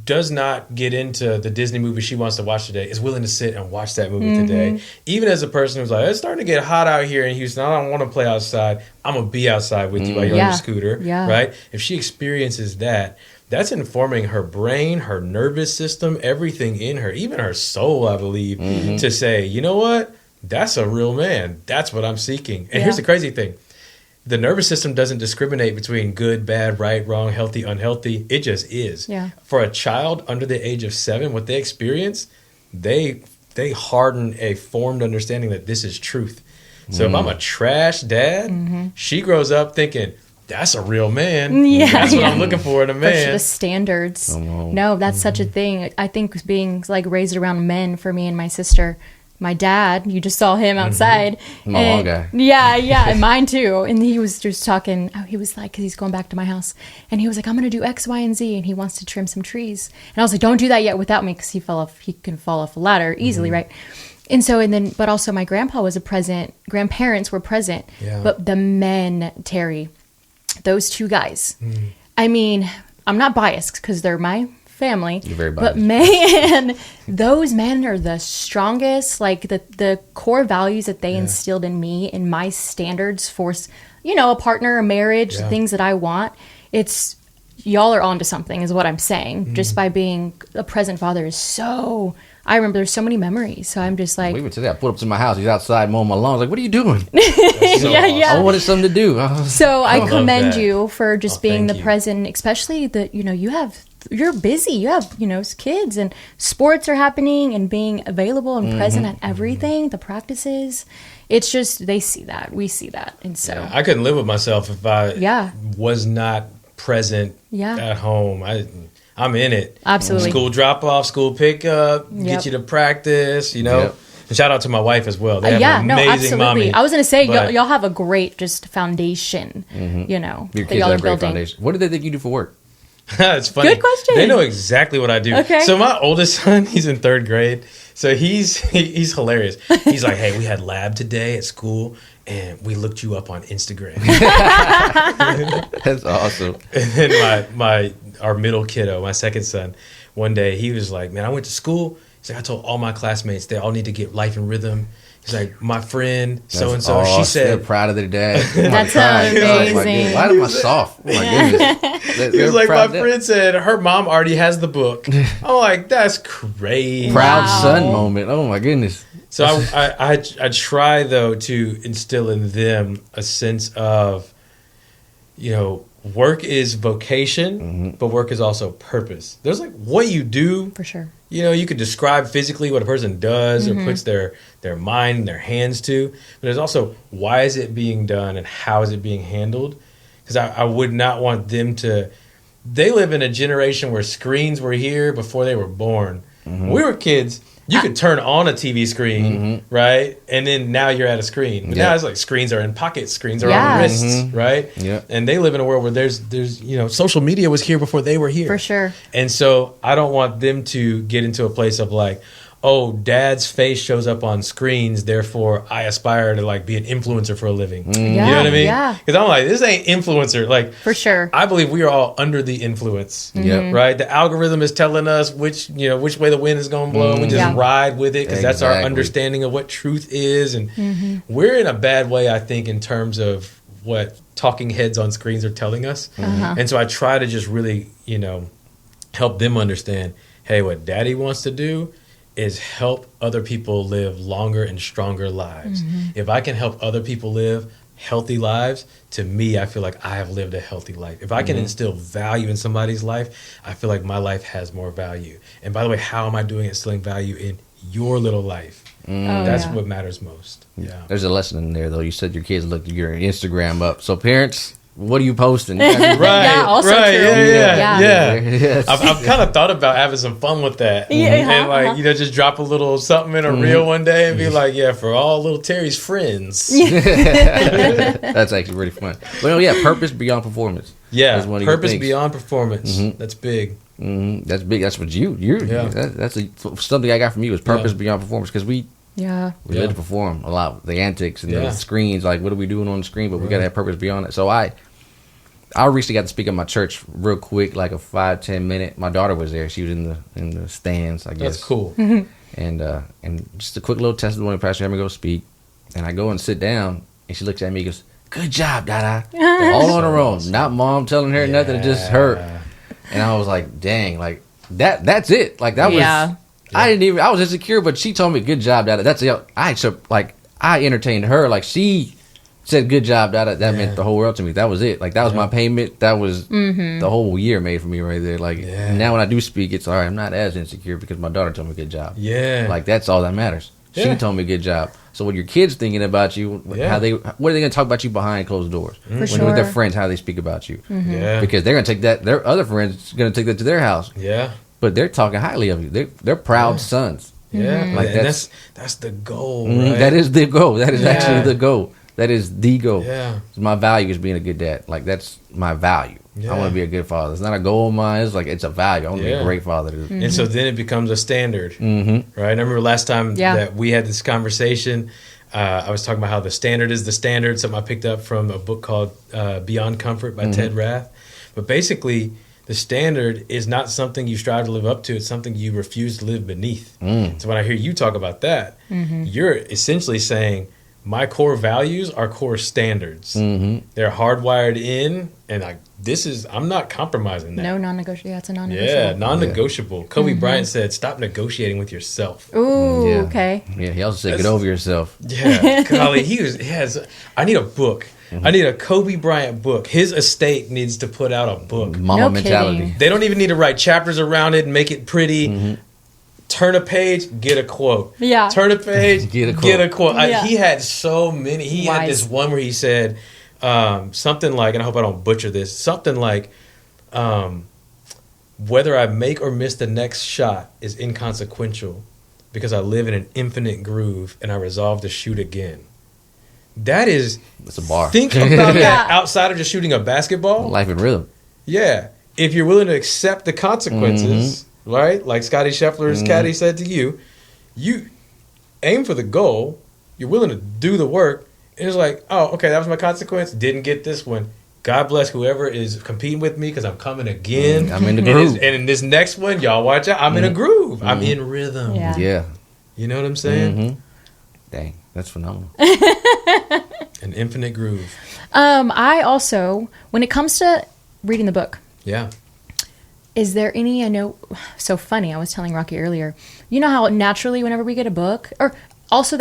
does not get into the Disney movie she wants to watch today, is willing to sit and watch that movie today. Even as a person who's like, it's starting to get hot out here in Houston, I don't want to play outside, I'm going to be outside with you while you're on your scooter, right? If she experiences that, that's informing her brain, her nervous system, everything in her, even her soul, I believe, to say, you know what? That's a real man. That's what I'm seeking. And here's the crazy thing. The nervous system doesn't discriminate between good, bad, right, wrong, healthy, unhealthy. It just is. Yeah. For a child under the age of 7, what they experience, they harden a formed understanding that this is truth. So if I'm a trash dad, she grows up thinking, that's a real man. That's what I'm looking for in a man. The standards. No, that's such a thing. I think being like raised around men for me and my sister my dad, you just saw him outside. My long guy. Yeah, and mine too. And he was just talking, he was like, because he's going back to my house, and he was like, I'm going to do X, Y, and Z, and he wants to trim some trees. And I was like, don't do that yet without me, because he can fall off a ladder easily, right? And so, but also my grandpa was grandparents were present, but the men, Terry, those two guys, I mean, I'm not biased because they're my family. You're very biased. But man, those men are the strongest. Like the core values that they instilled in me and my standards for, a partner, a marriage, the things that I want. It's y'all are onto something, is what I'm saying. Just by being a present father is so. I remember there's so many memories. So I'm just like, we went today. I pulled up to my house. He's outside mowing my lawn. I was like, what are you doing? So awesome. I wanted something to do. So I commend that. you for just being the you. present, especially that, you're busy. You have, kids and sports are happening and being available and present at everything, the practices. It's just, they see that. We see that. And so I couldn't live with myself if I was not present Yeah. at home. I'm in it. Absolutely. School drop off, school pickup, get you to practice, Yep. And shout out to my wife as well. They have an amazing absolutely. mommy. I was going to say, but- y'all have a great just foundation, Your that kids y'all have are a great building. foundation. What do they think you do for work? It's funny. Good question. They know exactly what I do. Okay. So my oldest son, he's in 3rd grade. So he's hilarious. He's like, hey, we had lab today at school, and we looked you up on Instagram. That's awesome. And then our middle kiddo, my second son, one day he was like, man, I went to school. He's like, I told all my classmates they all need to get life and rhythm. He's like, my friend so and so, she they're said, proud of their dad. That's amazing. Why am I soft? Oh my goodness. he was like, my friend said her mom already has the book. I'm like, that's crazy. Proud Wow. son moment. Oh my goodness. So I try though to instill in them a sense of, work is vocation, but work is also purpose. There's like what you do. For sure. You could describe physically what a person does or puts their mind and their hands to. But there's also why is it being done and how is it being handled? Because I would not want them to. They live in a generation where screens were here before they were born. When we were kids, you could turn on a TV screen, right? And then now you're at a screen. But now it's like screens are in pockets, screens are on wrists, right? Yeah. And they live in a world where there's social media was here before they were here. For sure. And so I don't want them to get into a place of like, oh, dad's face shows up on screens, therefore I aspire to like be an influencer for a living. You know what I mean? Yeah. Because I'm like, this ain't influencer. Like, For sure. I believe we are all under the influence. Yep. Right? The algorithm is telling us which way the wind is going to blow. We just ride with it because that's our Exactly. understanding of what truth is. And we're in a bad way, I think, in terms of what talking heads on screens are telling us. And so I try to just really, help them understand, hey, what daddy wants to do is help other people live longer and stronger lives. If I can help other people live healthy lives, to me, I feel like I have lived a healthy life. If I can instill value in somebody's life, I feel like my life has more value. And by the way, how am I doing instilling value in your little life? That's what matters most. Yeah. There's a lesson in there, though. You said your kids looked your Instagram up. So parents, what are you posting? You Right, Yeah, also right, true. yeah. Yes. I've kind of thought about having some fun with that, Yeah, and like just drop a little something in a reel one day and be like, yeah, for all little Terry's friends. That's actually really fun. Well, purpose beyond performance. Yeah, That's one of your purpose things. beyond performance. That's big. That's big. That's what you're. Yeah. That's something I got from you is purpose beyond performance because we live to perform a lot. The antics and the screens, like what are we doing on the screen? But we got to have purpose beyond it. So I recently got to speak at my church real quick, like a 5-10 minute. My daughter was there. She was in the stands, I guess. That's cool. And just a quick little testimony. Pastor had me go speak, and I go and sit down, and she looks at me and goes, "Good job, Dada." All on her own, not mom telling her nothing, just her. And I was like, "Dang, like that's it." Like that was. I didn't even. I was insecure, but she told me, "Good job, Dada." That's it. I entertained her. Like she said, "Good job, Dada." That meant the whole world to me. That was it. Like that was my payment. That was the whole year made for me right there. Like now when I do speak, it's all right. I'm not as insecure because my daughter told me good job. Yeah. Like that's all that matters. She told me good job. So when your kids thinking about you, what are they going to talk about you behind closed doors? For sure. With their friends, how they speak about you. Yeah. Because they're going to take that. Their other friends going to take that to their house. Yeah. But they're talking highly of you. They're proud sons. Yeah, Like and that's the goal. Right? That is the goal. That is actually the goal. That is the goal. Yeah. My value is being a good dad. Like that's my value. Yeah. I want to be a good father. It's not a goal of mine. It's like it's a value. I want to be a great father. And so then it becomes a standard, right? I remember last time that we had this conversation. I was talking about how the standard is the standard. Something I picked up from a book called Beyond Comfort by Ted Rath. But basically, the standard is not something you strive to live up to. It's something you refuse to live beneath. So when I hear you talk about that, you're essentially saying, my core values are core standards. They're hardwired in, and I'm not compromising that. No non-negotiable. Yeah, it's a non-negotiable. Yeah, non-negotiable. Kobe Bryant said, stop negotiating with yourself. Ooh, okay. Yeah, he also said, get over yourself. Yeah, golly, I need a book. I need a Kobe Bryant book. His estate needs to put out a book. Mama mentality. kidding. They don't even need to write chapters around it and make it pretty. Turn a page, get a quote. Yeah. Turn a page, get a quote. Yeah. He had so many. He had this one where he said something like, and I hope I don't butcher this, something like, whether I make or miss the next shot is inconsequential because I live in an infinite groove and I resolve to shoot again. That's a bar. Think about that outside of just shooting a basketball. Life in rhythm. Yeah. If you're willing to accept the consequences, right? Like Scotty Scheffler's caddy said to you, you aim for the goal, you're willing to do the work, and it's like, oh, okay, that was my consequence. Didn't get this one. God bless whoever is competing with me because I'm coming again. I'm in the groove. And in this next one, y'all watch out. I'm in a groove. I'm in rhythm. Yeah. You know what I'm saying? Dang, that's phenomenal. An infinite groove. I also, when it comes to reading the book, is there any, I know, so funny, I was telling Rocky earlier, you know how naturally whenever we get a book, or also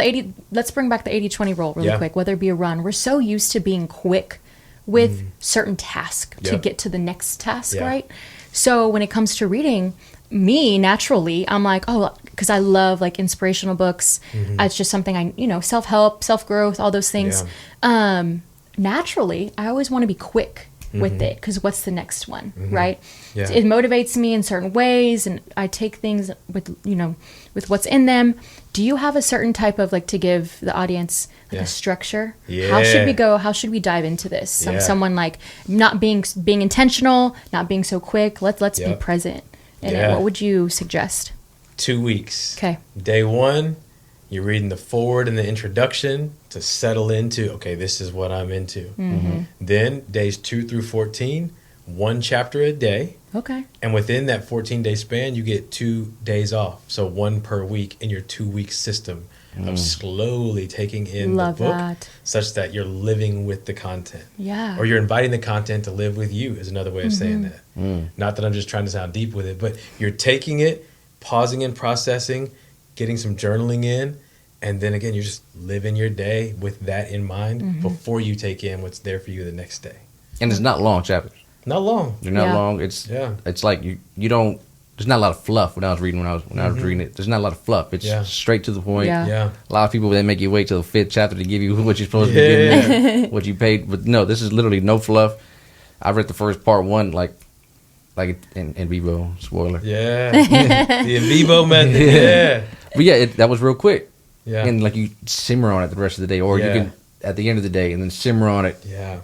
let's bring back the 80-20 rule really quick, whether it be a run, we're so used to being quick with certain tasks to get to the next task, right? So when it comes to reading, me, naturally, I'm like, oh, because I love like inspirational books. It's just something self-help, self-growth, all those things. Naturally, I always want to be quick with it because what's the next one, right? It motivates me in certain ways, and I take things with what's in them. Do you have a certain type of to give the audience a structure? How should we go? How should we dive into this? Someone not being intentional, not being so quick. Let's be present in it. What would you suggest? 2 weeks. Okay. Day 1, you're reading the forward and the introduction to settle into, okay, this is what I'm into. Then days 2 through 14, 1 chapter a day. Okay. And within that 14-day span, you get 2 days off. So 1 per week in your 2-week system of slowly taking in the book such that you're living with the content. Yeah. Or you're inviting the content to live with you is another way of saying that. Not that I'm just trying to sound deep with it, but you're taking it, pausing and processing, getting some journaling in, and then again, you're just living your day with that in mind before you take in what's there for you the next day. And it's not long chapters. Not long. They're not long. It's like you don't. There's not a lot of fluff when I was reading. When I was reading it, there's not a lot of fluff. It's straight to the point. Yeah. A lot of people they make you wait till the 5th chapter to give you what you're supposed to be getting, what you paid. But no, this is literally no fluff. I read the first part 1 like in vivo spoiler. Yeah, the in vivo method. Yeah, but that was real quick. Yeah, and you simmer on it the rest of the day, or you can at the end of the day and then simmer on it.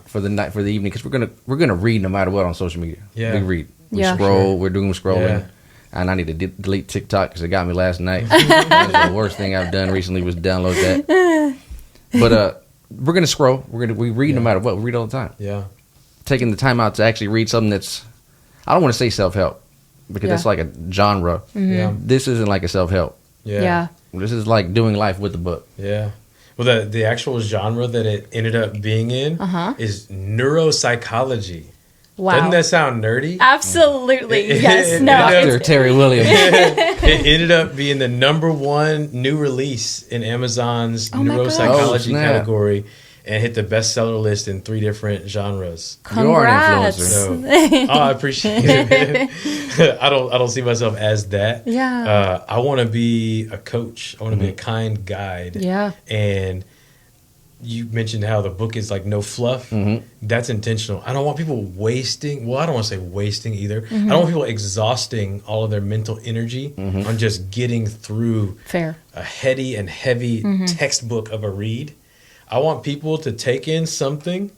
For the night, for the evening, because we're gonna read no matter what on social media. We read, we scroll, we're doing scrolling, and I need to delete TikTok because it got me last night. That's the worst thing I've done recently was download that. But we're gonna scroll. We read no matter what. We read all the time. Yeah, taking the time out to actually read something that's, I don't want to say self-help because that's like a genre. This isn't like a self-help. This is like doing life with the book. Well, the actual genre that it ended up being in is neuropsychology. Wow. Doesn't that sound nerdy? Absolutely. Yes. No. Dr. Terry Williams. It ended up being the #1 new release in Amazon's neuropsychology category. And hit the bestseller list in 3 different genres. Congrats. You're an influencer. So, I appreciate it. I don't see myself as that. Yeah. I want to be a coach. I want to be a kind guide. Yeah. And you mentioned how the book is like no fluff. That's intentional. I don't want people wasting. Well, I don't want to say wasting either. I don't want people exhausting all of their mental energy on just getting through a heady and heavy textbook of a read. I want people to take in something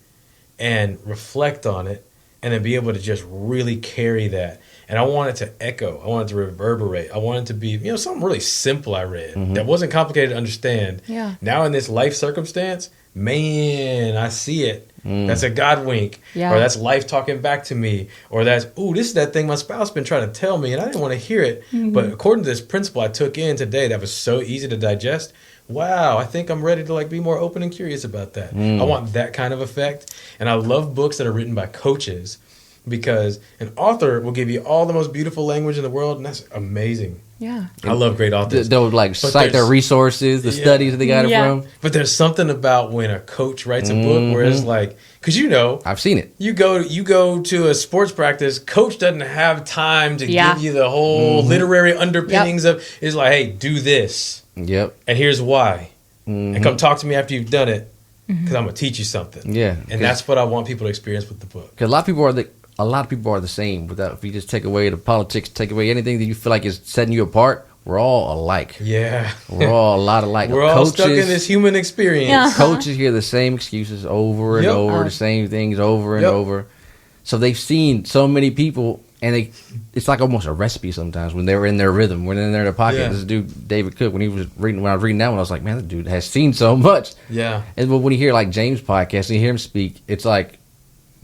and reflect on it, and then be able to just really carry that. And I want it to echo. I want it to reverberate. I want it to be, something really simple I read that wasn't complicated to understand. Yeah. Now in this life circumstance, man, I see it. That's a God wink. Yeah. Or that's life talking back to me. Or that's, this is that thing my spouse been trying to tell me and I didn't want to hear it. But according to this principle I took in today that was so easy to digest, wow, I think I'm ready to be more open and curious about that. I want that kind of effect. And I love books that are written by coaches, because an author will give you all the most beautiful language in the world, and that's amazing. Yeah. I love great authors. They'll cite their resources, the studies that they got it from. But there's something about when a coach writes a book where it's because I've seen it. You go to a sports practice, coach doesn't have time to give you the whole literary underpinnings of, it's like, hey, do this. Yep. And here's why. And come talk to me after you've done it, because I'm going to teach you something. Yeah. And that's what I want people to experience with the book. Because a lot of people are the same. If you just take away the politics, take away anything that you feel like is setting you apart, we're all alike. Yeah. We're all a lot alike. We're all stuck in this human experience. Yeah. Coaches hear the same excuses over and over, the same things over and over. So they've seen so many people, and it's like almost a recipe sometimes when they're in their rhythm, when they're in their pocket. Yeah. This dude, David Cook, when I was reading that one, I was like, man, this dude has seen so much. Yeah. And when you hear James' podcast and you hear him speak, it's like,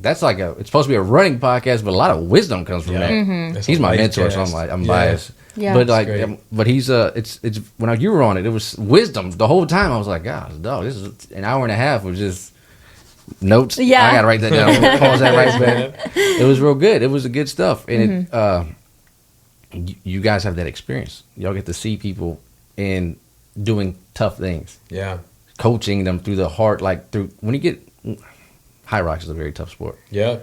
it's supposed to be a running podcast, but a lot of wisdom comes from that. He's my mentor, so I'm biased. Yeah. But he's it's when you were on it was wisdom the whole time. I was like, God, dog, this is an hour and a half of just notes. Yeah. I gotta write that down. Pause that right back. It was real good. It was good stuff, and you guys have that experience. Y'all get to see people in doing tough things. Yeah, coaching them through the heart, through when you get. High rocks is a very tough sport. Yeah.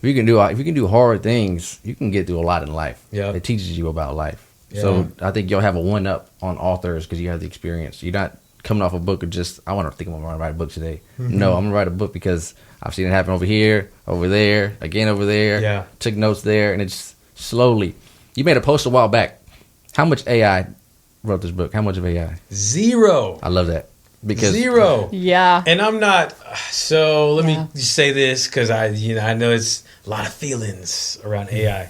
If you can do hard things, you can get through a lot in life. Yeah. It teaches you about life. Yeah. So I think you'll have a one up on authors because you have the experience. You're not coming off a book of just, I want to think I'm going to write a book today. No, I'm going to write a book because I've seen it happen over here, over there, again over there. Yeah. Took notes there, and it's slowly. You made a post a while back. How much AI wrote this book? How much of AI? 0. I love that. Because 0. Yeah. And I'm not, so let me say this because I know it's a lot of feelings around AI.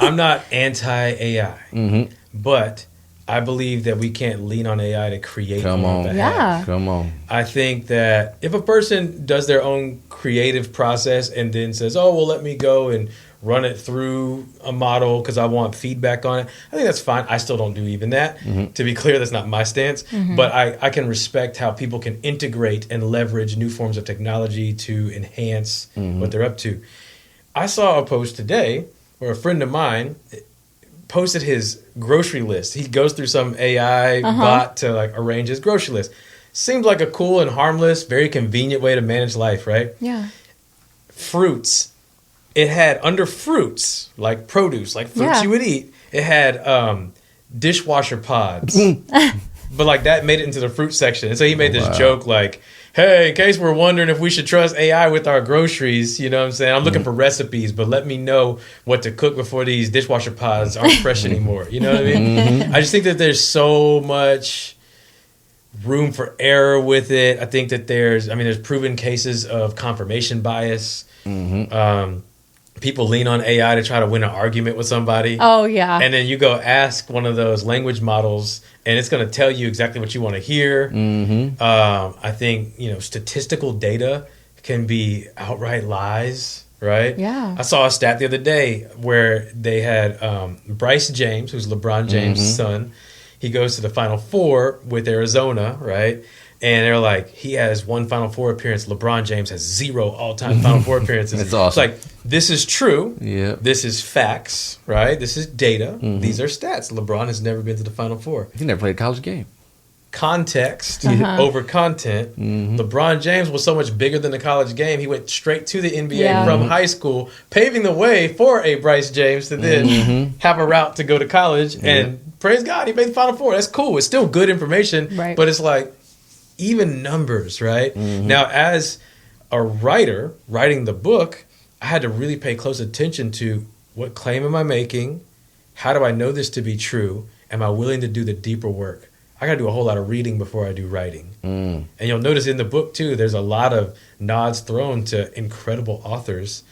I'm not anti-AI, but I believe that we can't lean on AI to create Come on. Yeah. Come on. I think that if a person does their own creative process and then says, oh, well, let me go and run it through a model because I want feedback on it, I think that's fine. I still don't do even that. To be clear, that's not my stance. But I can respect how people can integrate and leverage new forms of technology to enhance what they're up to. I saw a post today where a friend of mine posted his grocery list. He goes through some AI bot to arrange his grocery list. Seems like a cool and harmless, very convenient way to manage life, right? Yeah. Fruits. It had under fruits, like produce, like fruits you would eat. It had dishwasher pods. But that made it into the fruit section. And so he made this joke hey, in case we're wondering if we should trust AI with our groceries, you know what I'm saying? I'm looking for recipes, but let me know what to cook before these dishwasher pods aren't fresh anymore. You know what I mean? I just think that there's so much room for error with it. I think that there's proven cases of confirmation bias. People lean on AI to try to win an argument with somebody. Oh, yeah. And then you go ask one of those language models, and it's going to tell you exactly what you want to hear. I think, statistical data can be outright lies, right? Yeah. I saw a stat the other day where they had Bryce James, who's LeBron James' son. He goes to the Final Four with Arizona, right? And they're like, he has one Final Four appearance. LeBron James has 0 all-time Final Four appearances. That's awesome. It's this is true. Yeah. This is facts, right? This is data. These are stats. LeBron has never been to the Final Four. He never played a college game. Context over content. LeBron James was so much bigger than the college game. He went straight to the NBA from high school, paving the way for a Bryce James to then have a route to go to college. And praise God, he made the Final Four. That's cool. It's still good information. Right. But it's even numbers, right? Now, as a writer writing the book, I had to really pay close attention to what claim am I making? How do I know this to be true? Am I willing to do the deeper work? I got to do a whole lot of reading before I do writing. And you'll notice in the book, too, there's a lot of nods thrown to incredible authors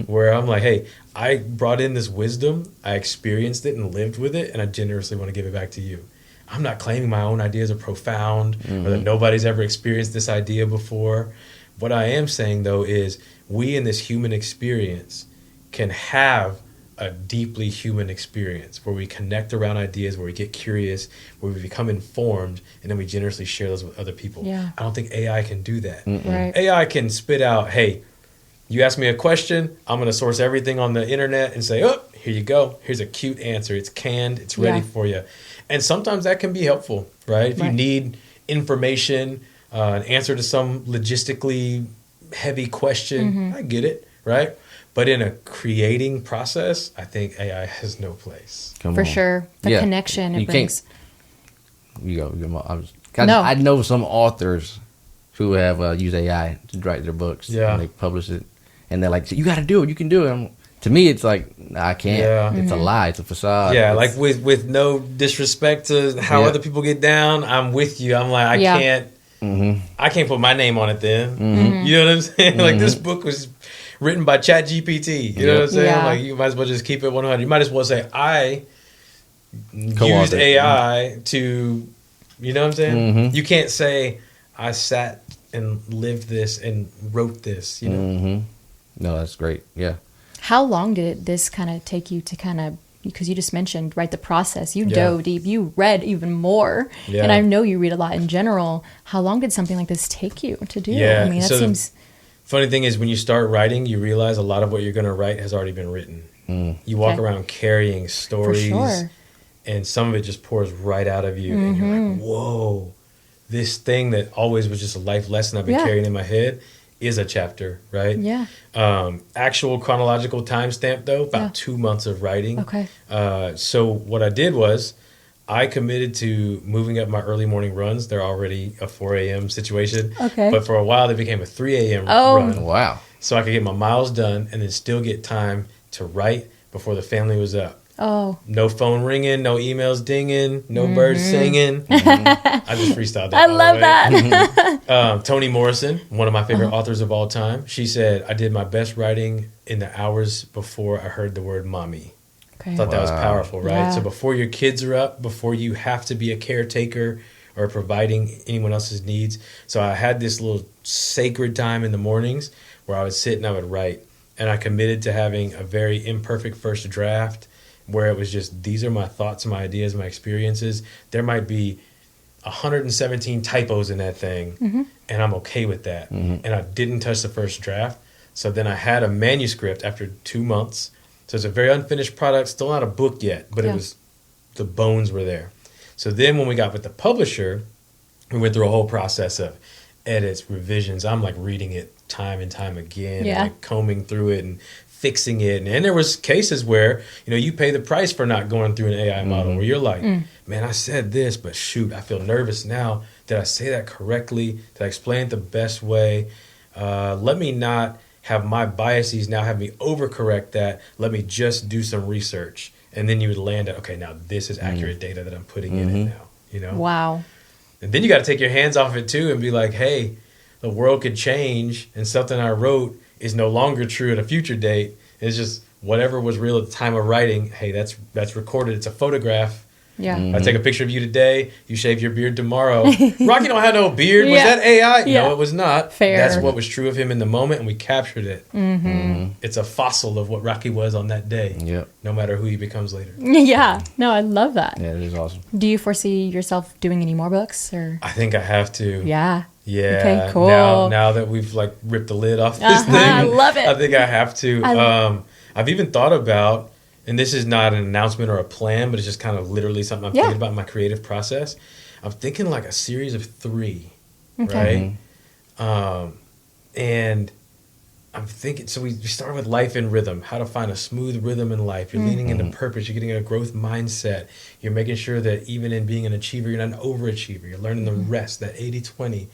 where I'm like, hey, I brought in this wisdom, I experienced it and lived with it, and I generously want to give it back to you. I'm not claiming my own ideas are profound or that nobody's ever experienced this idea before. What I am saying, though, is we in this human experience can have a deeply human experience where we connect around ideas, where we get curious, where we become informed, and then we generously share those with other people. Yeah. I don't think AI can do that. Right. AI can spit out, hey, you ask me a question, I'm going to source everything on the internet and say, oh, here you go. Here's a cute answer. It's canned. It's ready for you. And sometimes that can be helpful, right? If you need information, an answer to some logistically heavy question, I get it, right? But in a creating process, I think AI has no place. For sure. The connection it brings. You go. I know some authors who have used AI to write their books. Yeah. And they publish it. And they're like, you got to do it. You can do it. To me, it's like, nah, I can't. Yeah. It's a lie. It's a facade. Yeah, like with no disrespect to how other people get down, I'm with you. I'm like, I can't. I can't put my name on it then. You know what I'm saying? Like, this book was written by ChatGPT. You know what I'm saying? Yeah. Like, you might as well just keep it 100. You might as well say, I used AI to, you know what I'm saying? You can't say, I sat and lived this and wrote this, you know? No, that's great. Yeah. How long did this kind of take you to kind of, because you just mentioned, right, the process. You dove deep. You read even more. Yeah. And I know you read a lot in general. How long did something like this take you to do? Yeah. I mean, that seems... Funny thing is, when you start writing, you realize a lot of what you're going to write has already been written. You walk around carrying stories, and some of it just pours right out of you. And you're like, whoa, this thing that always was just a life lesson I've been carrying in my head is a chapter, right? Yeah. Actual chronological timestamp, though, about 2 months of writing. Okay. So what I did was I committed to moving up my early morning runs. They're already a 4 a.m. situation. Okay. But for a while, they became a 3 a.m. run. Wow. So I could get my miles done and then still get time to write before the family was up. Oh. No phone ringing, no emails dinging, no birds singing. I just freestyled that. I love that. Toni Morrison, one of my favorite authors of all time, she said, I did my best writing in the hours before I heard the word mommy. Okay. I thought that was powerful, right? Yeah. So before your kids are up, before you have to be a caretaker or providing anyone else's needs. So I had this little sacred time in the mornings where I would sit and I would write. And I committed to having a very imperfect first draft where it was just, these are my thoughts, my ideas, my experiences. There might be 117 typos in that thing, and I'm okay with that. And I didn't touch the first draft. So then I had a manuscript after 2 months. So it's a very unfinished product, still not a book yet, but it was, the bones were there. So then when we got with the publisher, we went through a whole process of edits, revisions. I'm like reading it time and time again, and like combing through it and fixing it. And there was cases where, you pay the price for not going through an AI model where you're like, man, I said this, but shoot, I feel nervous now. Did I say that correctly? Did I explain it the best way? Let me not have my biases now have me overcorrect that. Let me just do some research. And then you would land at, okay, now this is accurate data that I'm putting in it now, Wow. And then you got to take your hands off it too and be like, hey, the world could change and something I wrote is no longer true at a future date. It's just whatever was real at the time of writing. Hey, that's recorded. It's a photograph. Yeah. I take a picture of you today. You shave your beard tomorrow. Rocky don't have no beard. Was that AI? Yeah. No, it was not. Fair. That's what was true of him in the moment, and we captured it. It's a fossil of what Rocky was on that day. Yep. No matter who he becomes later. Yeah. No, I love that. Yeah, it is awesome. Do you foresee yourself doing any more books, or? I think I have to. Yeah. Yeah. Okay, cool. Now that we've like ripped the lid off this thing, I love it. I think I have to. I've even thought about, and this is not an announcement or a plan, but it's just kind of literally something I'm thinking about in my creative process. I'm thinking like a series of 3, right? And I'm thinking, so we start with life and rhythm, how to find a smooth rhythm in life. You're leaning into purpose. You're getting a growth mindset. You're making sure that even in being an achiever, you're not an overachiever. You're learning the rest, that 80-20.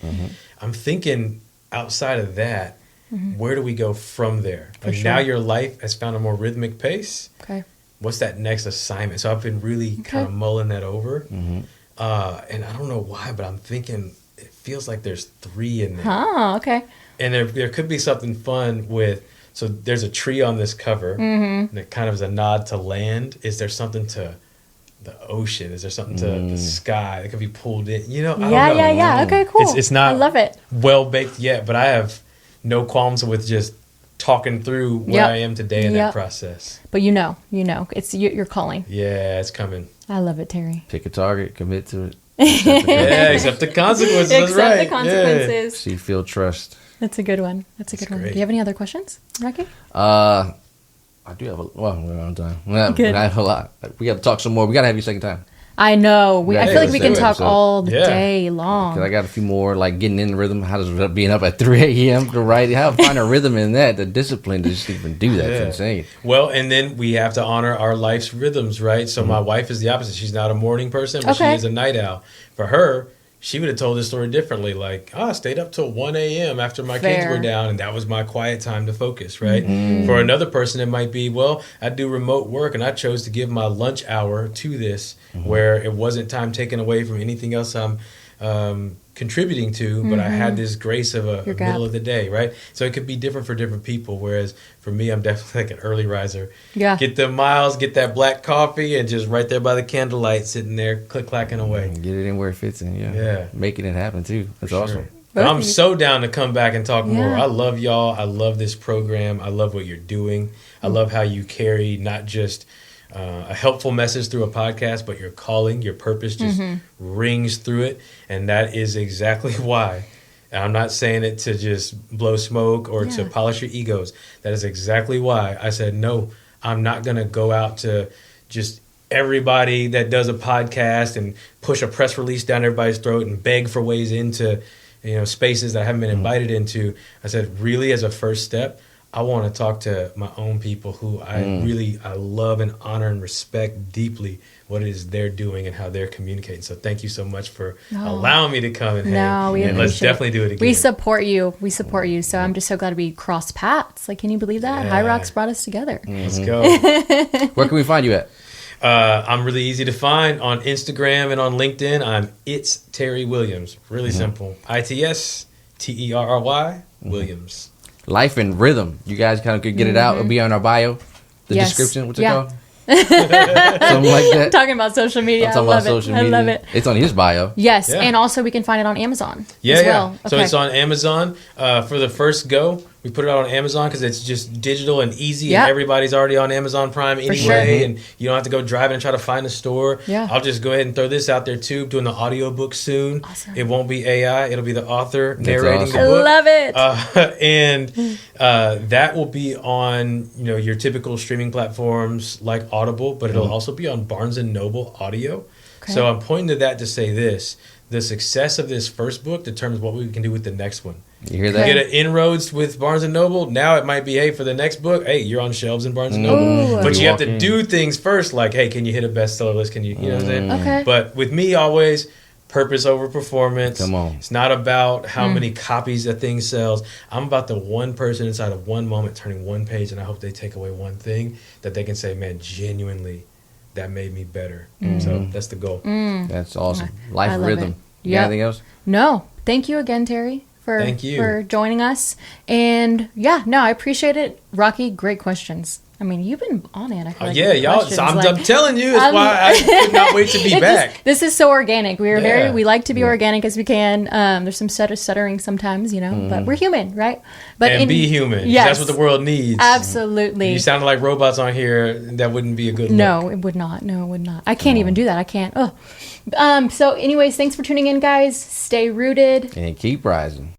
I'm thinking outside of that, where do we go from there? Like now your life has found a more rhythmic pace. Okay. What's that next assignment? So I've been really kind of mulling that over. And I don't know why, but I'm thinking it feels like there's 3 in there. Oh, okay. And there could be something fun with, so there's a tree on this cover, and it kind of is a nod to land. Is there something to the ocean? Is there something to the sky that could be pulled in? I don't know. Yeah. Okay, cool. It's not I love it. well baked yet, but I have no qualms with just talking through where I am today in that process. But you know, it's you're calling. Yeah, it's coming. I love it, Terry. Pick a target, commit to it. Accept the consequences. That's right. Accept the consequences. See, feel, trust. That's a good one. That's a good one. Great. Do you have any other questions, Rocky? I do have we're on time. We have a lot. We got to talk some more. We got to have you second time. I know. I feel like we can let's do talk it. all day long. Because I got a few more, like getting in the rhythm. How does it being up at 3 a.m. to write? How to find a rhythm in that? The discipline to just even do that. It's insane. Well, and then we have to honor our life's rhythms, right? So my wife is the opposite. She's not a morning person, but she is a night owl. For her, she would have told this story differently. Like, I stayed up till 1 a.m. after my kids were down, and that was my quiet time to focus, right? For another person, it might be, well, I do remote work, and I chose to give my lunch hour to this, where it wasn't time taken away from anything else I'm contributing to, but I had this grace of a middle of the day, right? So it could be different for different people, whereas for me, I'm definitely like an early riser. Yeah. Get the miles, get that black coffee, and just right there by the candlelight, sitting there, click-clacking away. Get it in where it fits in, yeah. Making it happen, too. That's awesome. But I'm so down to come back and talk more. I love y'all. I love this program. I love what you're doing. I love how you carry not just a helpful message through a podcast, but your calling, your purpose just rings through it. And that is exactly why. And I'm not saying it to just blow smoke or to polish your egos. That is exactly why I said, no, I'm not going to go out to just everybody that does a podcast and push a press release down everybody's throat and beg for ways into spaces that I haven't been invited into. I said, really, as a first step, I want to talk to my own people who I love and honor and respect deeply what it is they're doing and how they're communicating. So thank you so much for allowing me to come and hang. And let's definitely do it again. We support you. So I'm just so glad we crossed paths. Like, can you believe that? High Rocks brought us together. Let's go. Where can we find you at? I'm really easy to find on Instagram and on LinkedIn. It's Terry Williams. Really simple. ITSTERRY Williams. Life and Rhythm. You guys kind of could get it out. It'll be on our bio. The description. What's it called? Something like that. Talking about social media. I love it. I love it. It's on his bio. Yes. And also we can find it on Amazon as well. Okay. So it's on Amazon. For the first go, we put it out on Amazon because it's just digital and easy, and everybody's already on Amazon Prime anyway, and you don't have to go driving and try to find a store. I'll just go ahead and throw this out there too, doing the audiobook soon. Awesome. It won't be AI, it'll be the author narrating the book. I love it. And that will be on your typical streaming platforms like Audible, but it'll also be on Barnes & Noble audio. Okay. So I'm pointing to that to say this. The success of this first book determines what we can do with the next one. You hear that? You get an inroads with Barnes & Noble. Now it might be, hey, for the next book, hey, you're on shelves in Barnes & Noble. But you have to do things first, like, hey, can you hit a bestseller list? Can you know what I'm saying? Okay. But with me, always, purpose over performance. Come on. It's not about how many copies a thing sells. I'm about the one person inside of one moment turning one page, and I hope they take away one thing that they can say, man, genuinely, that made me better. So that's the goal. That's awesome. Life and Rhythm. Yep. You got anything else? No. Thank you again, Terry, for joining us. And I appreciate it. Rocky, great questions. I mean, you've been on it. I feel like y'all. So I'm telling you, it's why I could not wait to be back. This is so organic. We are we like to be organic as we can. There's some stuttering sometimes, but we're human, right? But be human. Yes. That's what the world needs. Absolutely. You sounded like robots on here. That wouldn't be a good look. No, it would not. No, it would not. I can't even do that. I can't. So anyways, thanks for tuning in, guys. Stay rooted. And keep rising.